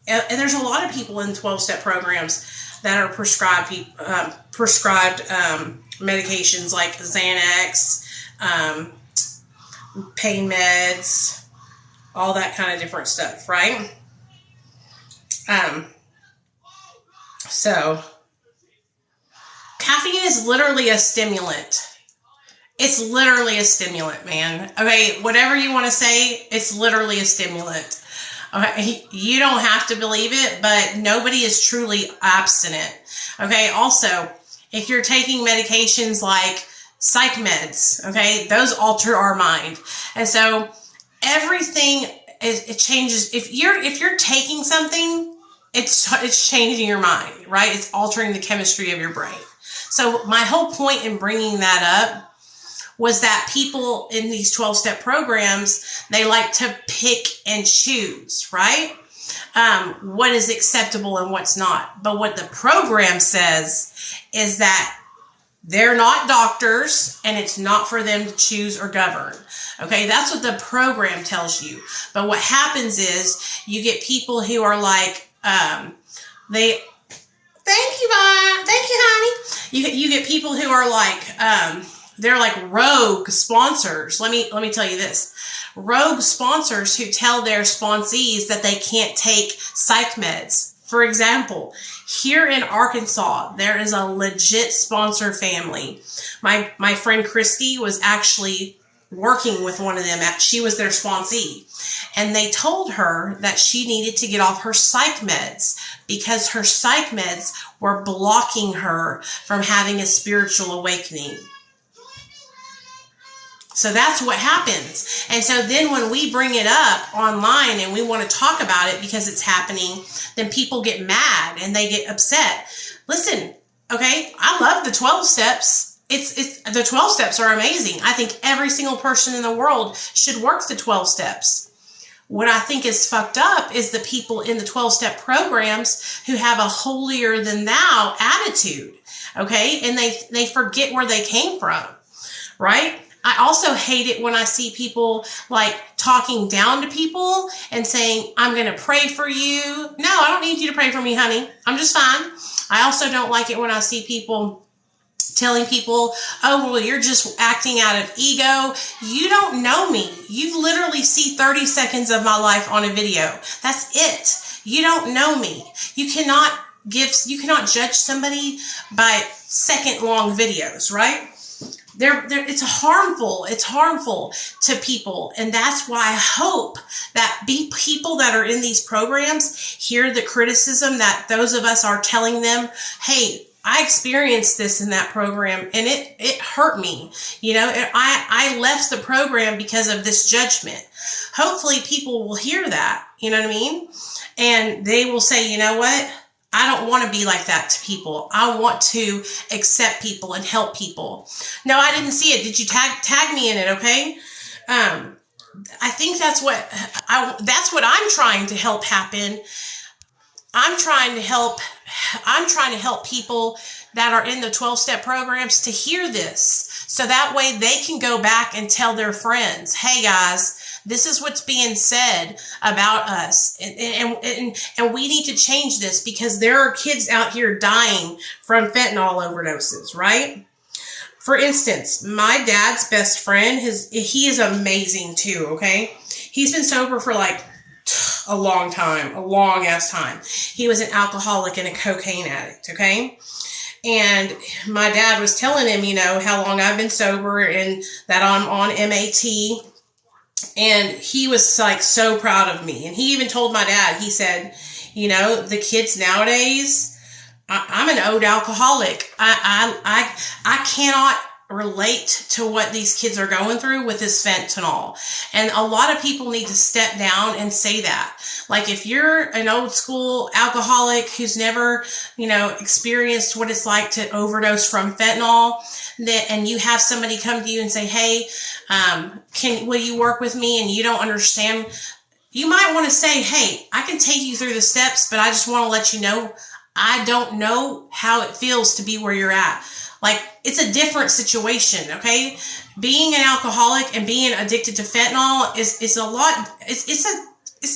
there's a lot of people in 12-step programs that are prescribed medications like Xanax, pain meds, all that kind of different stuff, right? So caffeine is literally a stimulant. It's literally a stimulant, man. Okay, whatever you want to say, it's literally a stimulant. Okay, you don't have to believe it, but nobody is truly abstinent. Okay, also, if you're taking medications like psych meds, okay, those alter our mind. And so everything it changes. If you're taking something, it's changing your mind, right? It's altering the chemistry of your brain. So my whole point in bringing that up was that people in these 12-step programs, they like to pick and choose, right? What is acceptable and what's not. But what the program says is that they're not doctors and it's not for them to choose or govern. Okay, that's what the program tells you. But what happens is you get people who are like, thank you, honey. You get people who are like, they're like rogue sponsors. Let me tell you this. Rogue sponsors who tell their sponsees that they can't take psych meds. For example, here in Arkansas, there is a legit sponsor family. My friend Christy was actually working with one of them. She was their sponsee. And they told her that she needed to get off her psych meds because her psych meds were blocking her from having a spiritual awakening. So that's what happens. And so then when we bring it up online and we want to talk about it because it's happening, then people get mad and they get upset. Listen, okay, I love the 12 steps. The 12 steps are amazing. I think every single person in the world should work the 12 steps. What I think is fucked up is the people in the 12-step programs who have a holier than thou attitude. Okay. And they forget where they came from. Right. I also hate it when I see people like talking down to people and saying, I'm going to pray for you. No, I don't need you to pray for me, honey. I'm just fine. I also don't like it when I see people telling people, oh, well, you're just acting out of ego. You don't know me. You literally see 30 seconds of my life on a video. That's it. You don't know me. You cannot judge somebody by second long videos, right? It's harmful to people. And that's why I hope that people that are in these programs hear the criticism that those of us are telling them, hey, I experienced this in that program and it hurt me. I left the program because of this judgment. Hopefully people will hear that, you know what I mean? And they will say, you know what? I don't want to be like that to people. I want to accept people and help people. No, I didn't see it. Did you tag me in it? Okay. I think that's what I'm trying to help happen. I'm trying to help people that are in the 12-step programs to hear this. So that way they can go back and tell their friends, hey guys, this is what's being said about us. And we need to change this because there are kids out here dying from fentanyl overdoses, right? For instance, my dad's best friend, he is amazing too, okay? He's been sober for like a long ass time. He was an alcoholic and a cocaine addict, okay? And my dad was telling him, how long I've been sober and that I'm on MAT. And he was like so proud of me. And he even told my dad, he said, the kids nowadays, I'm an old alcoholic. I cannot relate to what these kids are going through with this fentanyl. And a lot of people need to step down and say that. Like if you're an old school alcoholic who's never, experienced what it's like to overdose from fentanyl, and you have somebody come to you and say, hey, will you work with me? And you don't understand. You might want to say, hey, I can take you through the steps, but I just want to let you know, I don't know how it feels to be where you're at. Like, it's a different situation, okay? Being an alcoholic and being addicted to fentanyl is a lot, it's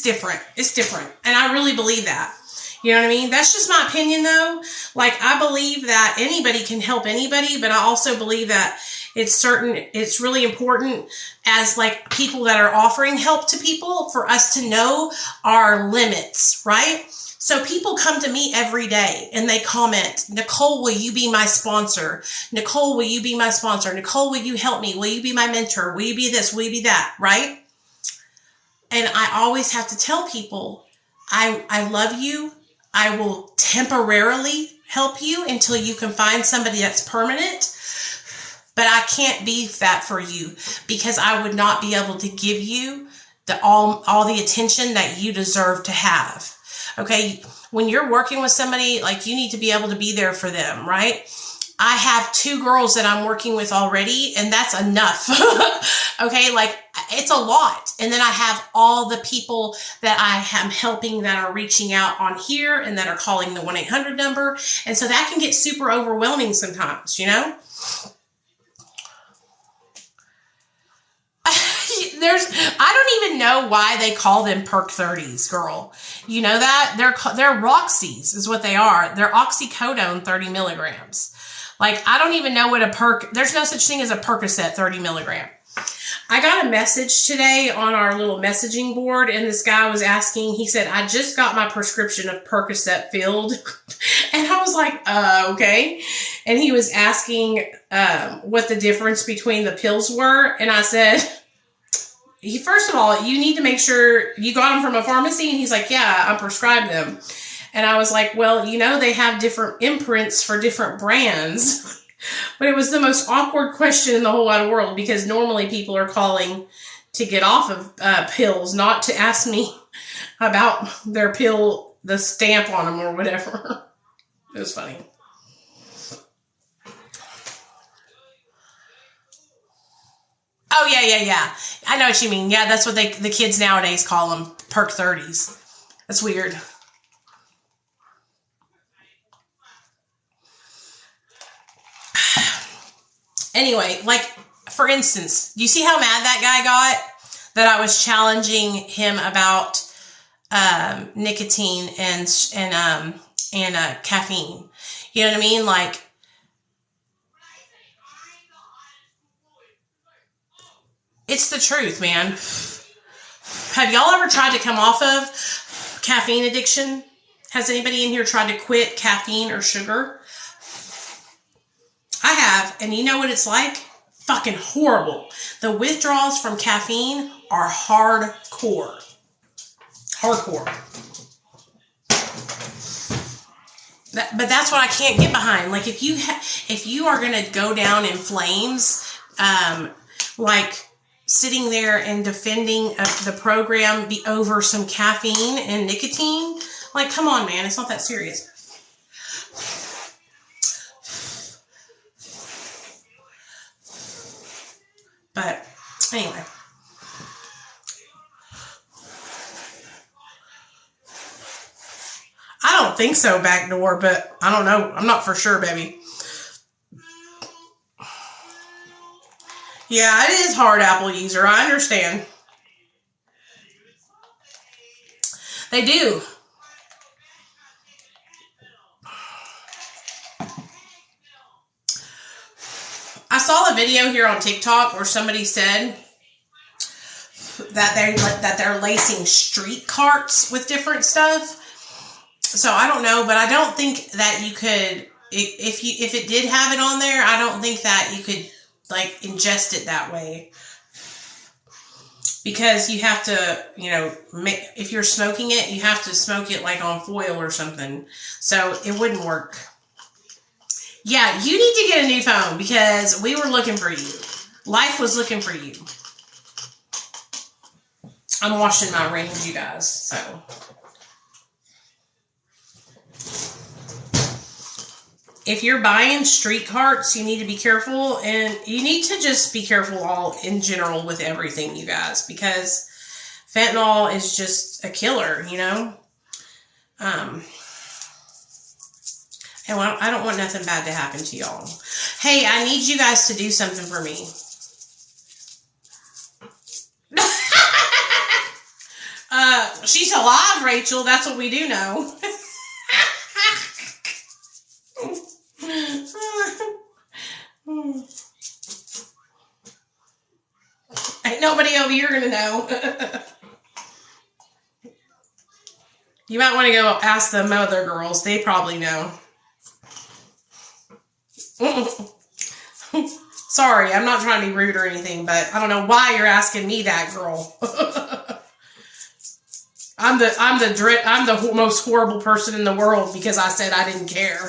different. It's different. And I really believe that. You know what I mean? That's just my opinion though. Like, I believe that anybody can help anybody, but I also believe that it's really important as like people that are offering help to people for us to know our limits, right? So people come to me every day and they comment, Nicole, will you be my sponsor? Nicole, will you be my sponsor? Nicole, will you help me? Will you be my mentor? Will you be this? Will you be that? Right? And I always have to tell people, I love you. I will temporarily help you until you can find somebody that's permanent. But I can't be that for you because I would not be able to give you all the attention that you deserve to have. Okay, when you're working with somebody, like you need to be able to be there for them, right? I have 2 girls that I'm working with already, and that's enough. Okay, like it's a lot. And then I have all the people that I am helping that are reaching out on here and that are calling the 1-800 number. And so that can get super overwhelming sometimes, I don't even know why they call them perk 30s, girl. You know that? They're Roxy's is what they are. They're oxycodone 30 milligrams. Like, I don't even know what there's no such thing as a Percocet 30 milligram. I got a message today on our little messaging board, and this guy was asking, he said, I just got my prescription of Percocet filled. And I was like, okay. And he was asking what the difference between the pills were. And I said, first of all, you need to make sure you got them from a pharmacy. And he's like, yeah, I prescribed them. And I was like, well, they have different imprints for different brands. But it was the most awkward question in the whole wide world because normally people are calling to get off of pills, not to ask me about their pill, the stamp on them or whatever. It was funny. Oh, yeah. I know what you mean. Yeah, that's what the kids nowadays call them, perk 30s. That's weird. Anyway, like, for instance, you see how mad that guy got that I was challenging him about nicotine and caffeine? You know what I mean? Like, it's the truth, man. Have y'all ever tried to come off of caffeine addiction? Has anybody in here tried to quit caffeine or sugar? have, and you know what it's like? Fucking horrible. The withdrawals from caffeine are hardcore. Hardcore. But that's what I can't get behind. Like, if you are going to go down in flames, like sitting there and defending the program over some caffeine and nicotine, like, come on, man, it's not that serious. But anyway. I don't think so, backdoor, but I don't know. I'm not for sure, baby. Yeah, it is hard, Apple user. I understand. They do. I saw a video here on TikTok where somebody said that they're lacing street carts with different stuff. So I don't know, but I don't think that you could, if it did have it on there, I don't think that you could like ingest it that way, because you have to, if you're smoking it, you have to smoke it like on foil or something. So it wouldn't work. Yeah, you need to get a new phone because we were looking for you. Life was looking for you. I'm washing my rings, you guys, so. If you're buying street carts, you need to be careful, and you need to just be careful all in general with everything, you guys, because fentanyl is just a killer, And I don't want nothing bad to happen to y'all. Hey, I need you guys to do something for me. She's alive, Rachel. That's what we do know. Ain't nobody over here gonna know. You might want to go ask the other girls. They probably know. Sorry, I'm not trying to be rude or anything, but I don't know why you're asking me that, girl. I'm the most horrible person in the world because I said I didn't care.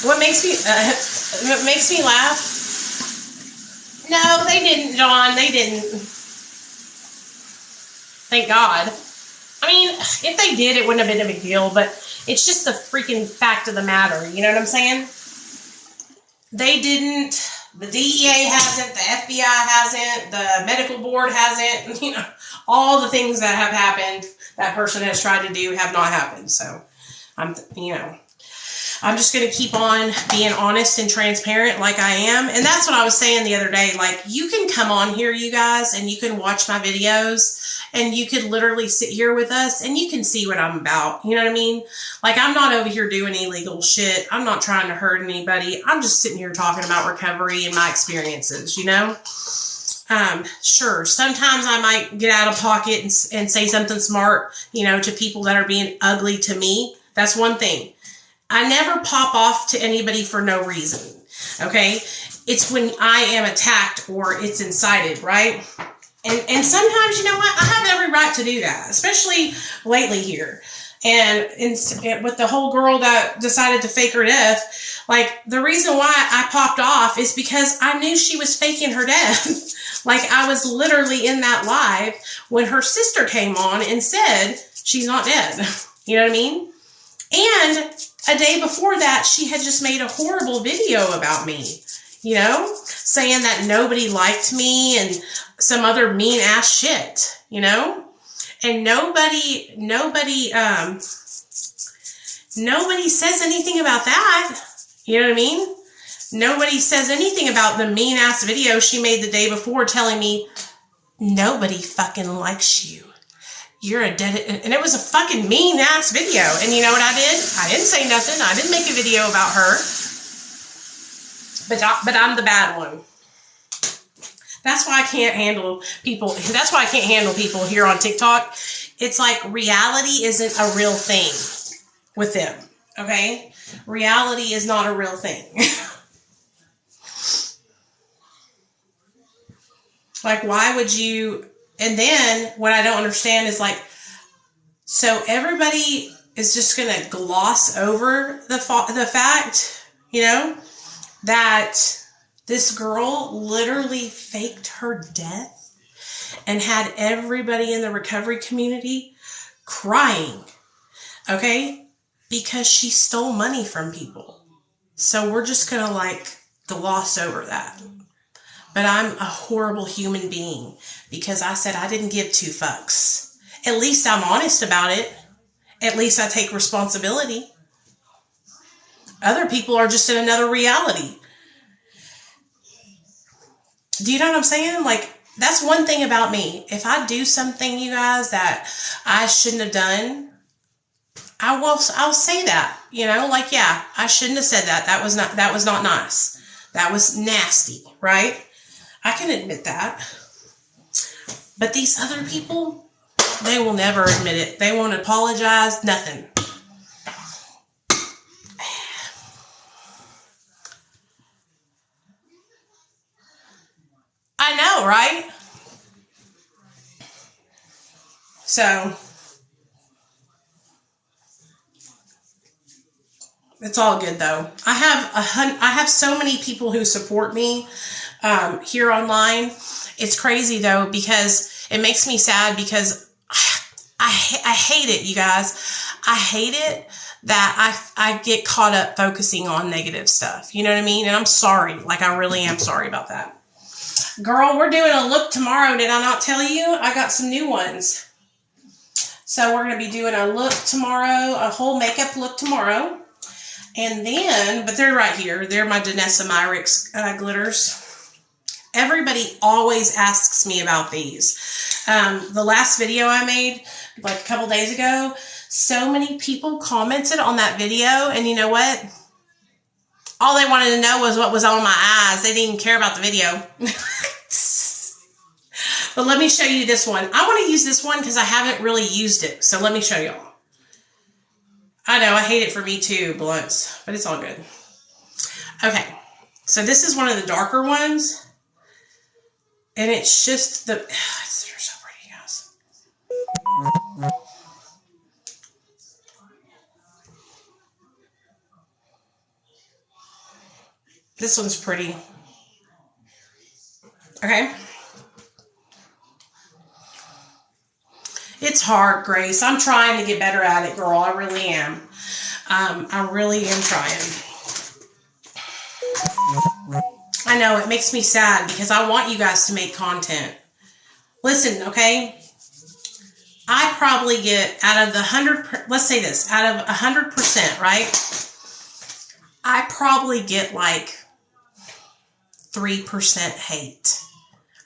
What makes me laugh? No, they didn't, John. They didn't. Thank God. I mean, if they did, it wouldn't have been a big deal, but it's just the freaking fact of the matter. You know what I'm saying? They didn't. The DEA hasn't. The FBI hasn't. The medical board hasn't. All the things that have happened, that person has tried to do, have not happened. So, I'm just going to keep on being honest and transparent like I am. And that's what I was saying the other day. Like, you can come on here, you guys, and you can watch my videos, and you could literally sit here with us, and you can see what I'm about. You know what I mean? Like, I'm not over here doing illegal shit. I'm not trying to hurt anybody. I'm just sitting here talking about recovery and my experiences, Sure, sometimes I might get out of pocket and say something smart, to people that are being ugly to me. That's one thing. I never pop off to anybody for no reason, okay? It's when I am attacked or it's incited, right? And sometimes, you know what? I have every right to do that, especially lately here. And with the whole girl that decided to fake her death, like, the reason why I popped off is because I knew she was faking her death. Like, I was literally in that live when her sister came on and said she's not dead. You know what I mean? And a day before that, she had just made a horrible video about me, saying that nobody liked me and some other mean ass shit, and nobody says anything about that. You know what I mean? Nobody says anything about the mean ass video she made the day before telling me nobody fucking likes you. You're a dead, and it was a fucking mean ass video. And you know what I did? I didn't say nothing. I didn't make a video about her. But I'm the bad one. That's why I can't handle people. That's why I can't handle people here on TikTok. It's like reality isn't a real thing. with them. Okay? Reality is not a real thing. Like, why would you? And then what I don't understand is like, so everybody is just going to gloss over the fact, you know, that this girl literally faked her death and had everybody in the recovery community crying, okay, because she stole money from people. So we're just going to like gloss over that. But I'm a horrible human being because I said I didn't give two fucks. At least I'm honest about it. At least I take responsibility. Other people are just in another reality. Do you know what I'm saying? Like, that's one thing about me. If I do something, you guys, that I shouldn't have done, I'll say that, you know, like, yeah, I shouldn't have said that. That was not nice. That was nasty, right? I can admit that. But these other people, they will never admit it. They won't apologize, nothing. I know, right? So, it's all good though. I have so many people who support me here online. It's crazy though, because it makes me sad because I hate it, you guys. I hate it that I get caught up focusing on negative stuff. You know what I mean? And I'm sorry. Like, I really am sorry about that. Girl, we're doing a look tomorrow. Did I not tell you? I got some new ones. So we're going to be doing a look tomorrow, a whole makeup look tomorrow. And then, but they're right here. They're my Danessa Myricks glitters. Everybody always asks me about these. The last video I made, like a couple days ago, so many people commented on that video. And you know what? All they wanted to know was what was on my eyes. They didn't even care about the video. But let me show you this one. I want to use this one because I haven't really used it. So let me show y'all. I know, I hate it for me too, blunts, but it's all good. Okay, so this is one of the darker ones. And it's just the, they're so pretty, guys. This one's pretty. Okay. It's hard, Grace. I'm trying to get better at it, girl. I really am. I really am trying. I know, it makes me sad because I want you guys to make content. Listen, okay? I probably get out of the 100, let's say this, out of 100%, right? I probably get like 3% hate,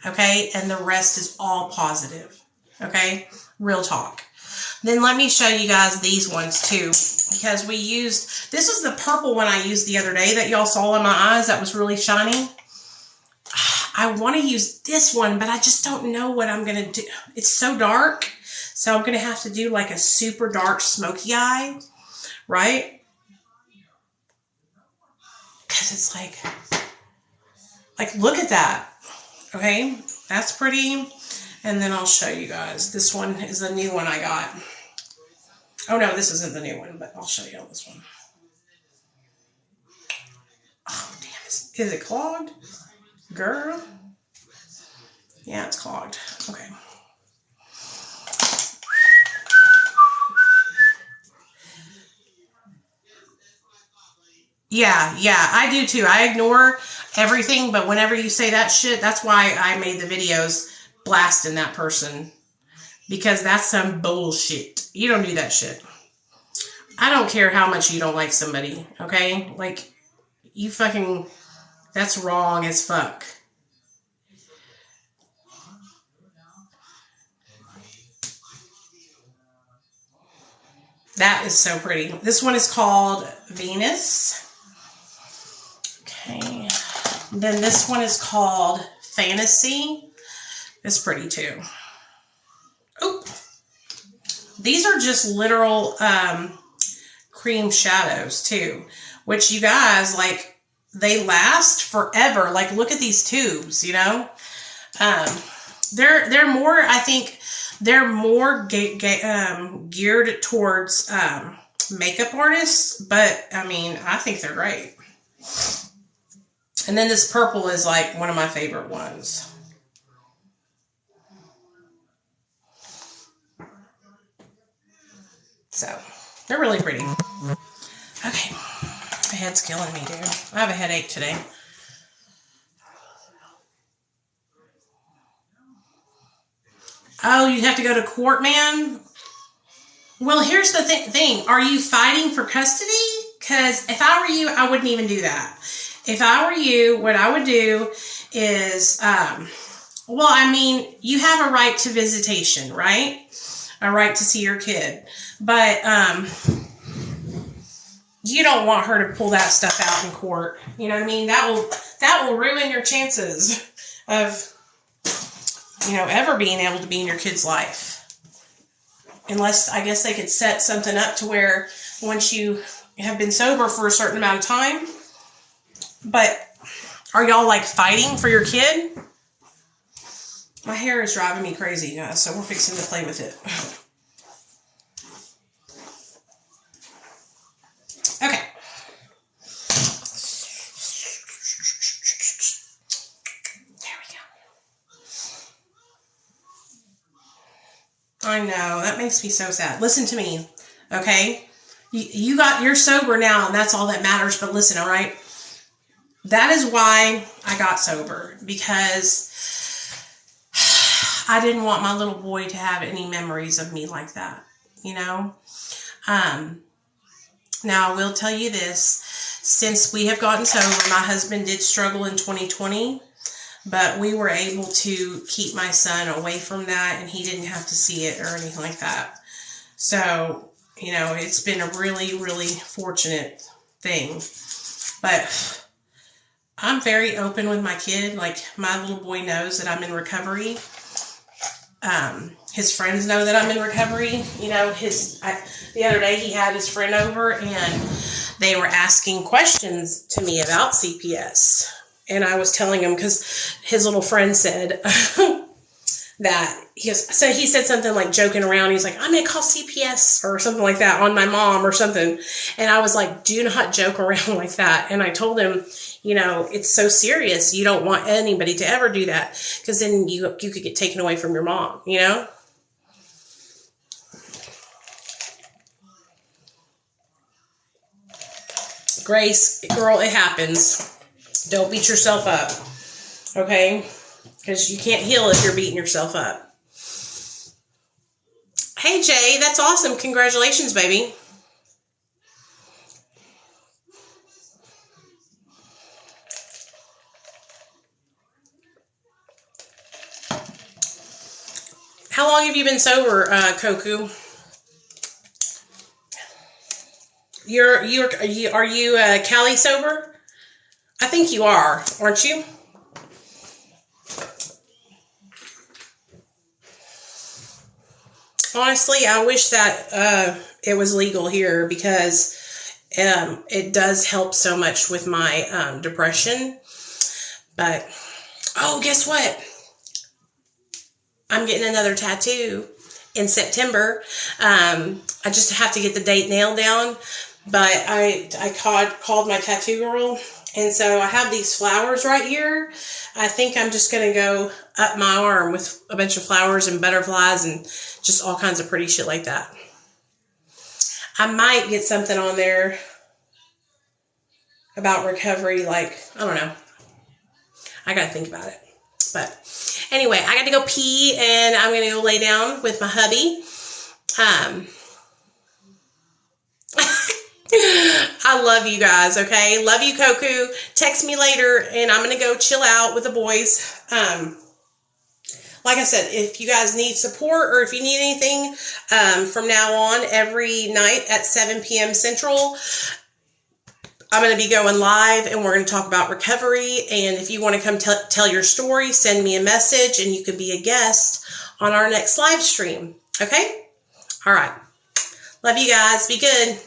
okay? And the rest is all positive, okay? Real talk. Then let me show you guys these ones too, because we used, this is the purple one I used the other day that y'all saw in my eyes that was really shiny. I want to use this one, but I just don't know what I'm going to do. It's so dark, so I'm going to have to do like a super dark smoky eye, right? Because it's like, look at that. Okay, that's pretty. And then I'll show you guys. This one is the new one I got. Oh no, this isn't the new one, but I'll show you all this one. Oh damn, is it clogged? Girl. Yeah, it's clogged. Okay. Yeah, I do too. I ignore everything, but whenever you say that shit, that's why I made the videos blasting that person. Because that's some bullshit. You don't do that shit. I don't care how much you don't like somebody, okay? Like, you fucking, that's wrong as fuck. That is so pretty. This one is called Venus. Okay. Then this one is called Fantasy. It's pretty too. Oh. These are just literal cream shadows too, which you guys, like, they last forever. Like, look at these tubes, you know. They're more, I think they're more geared towards makeup artists, but I mean, I think they're great. And then this purple is like one of my favorite ones. So, they're really pretty. Okay. My head's killing me, dude. I have a headache today. Oh, you have to go to court, man? Well, here's the thing. Are you fighting for custody? Because if I were you, I wouldn't even do that. If I were you, what I would do is, well, I mean, you have a right to visitation, right? A right to see your kid. But you don't want her to pull that stuff out in court. You know what I mean? That will ruin your chances of, you know, ever being able to be in your kid's life. Unless, I guess, they could set something up to where once you have been sober for a certain amount of time. But are y'all, like, fighting for your kid? My hair is driving me crazy, guys, so we're fixing to play with it. Okay. There we go. I know, that makes me so sad. Listen to me, okay? You're sober now, and that's all that matters, but listen, all right? That is why I got sober, because I didn't want my little boy to have any memories of me like that, you know? Now, I will tell you this. Since we have gotten sober, my husband did struggle in 2020, but we were able to keep my son away from that, and he didn't have to see it or anything like that. So, you know, it's been a really, really fortunate thing. But I'm very open with my kid. Like, my little boy knows that I'm in recovery. His friends know that I'm in recovery. You know, the other day he had his friend over, and they were asking questions to me about CPS. And I was telling him, because his little friend said that, he said something like joking around. He's like, I'm going to call CPS or something like that on my mom or something. And I was like, do not joke around like that. And I told him, you know, it's so serious. You don't want anybody to ever do that, because then you could get taken away from your mom, you know? Grace, girl, it happens. Don't beat yourself up, okay? Because you can't heal if you're beating yourself up. Hey, Jay, that's awesome. Congratulations, baby. How long have you been sober, Koku? Are you Cali sober? I think you are, aren't you? Honestly, I wish that it was legal here, because it does help so much with my depression. But, oh, guess what? I'm getting another tattoo in September. I just have to get the date nailed down. But I called my tattoo girl. And so I have these flowers right here. I think I'm just going to go up my arm with a bunch of flowers and butterflies and just all kinds of pretty shit like that. I might get something on there about recovery. Like, I don't know. I got to think about it. But anyway, I got to go pee, and I'm going to go lay down with my hubby. I love you guys, okay? Love you, Koku. Text me later, and I'm going to go chill out with the boys. Like I said, if you guys need support or if you need anything, from now on, every night at 7 p.m. Central, I'm going to be going live, and we're going to talk about recovery. And if you want to come tell your story, send me a message, and you could be a guest on our next live stream, okay? All right. Love you guys. Be good.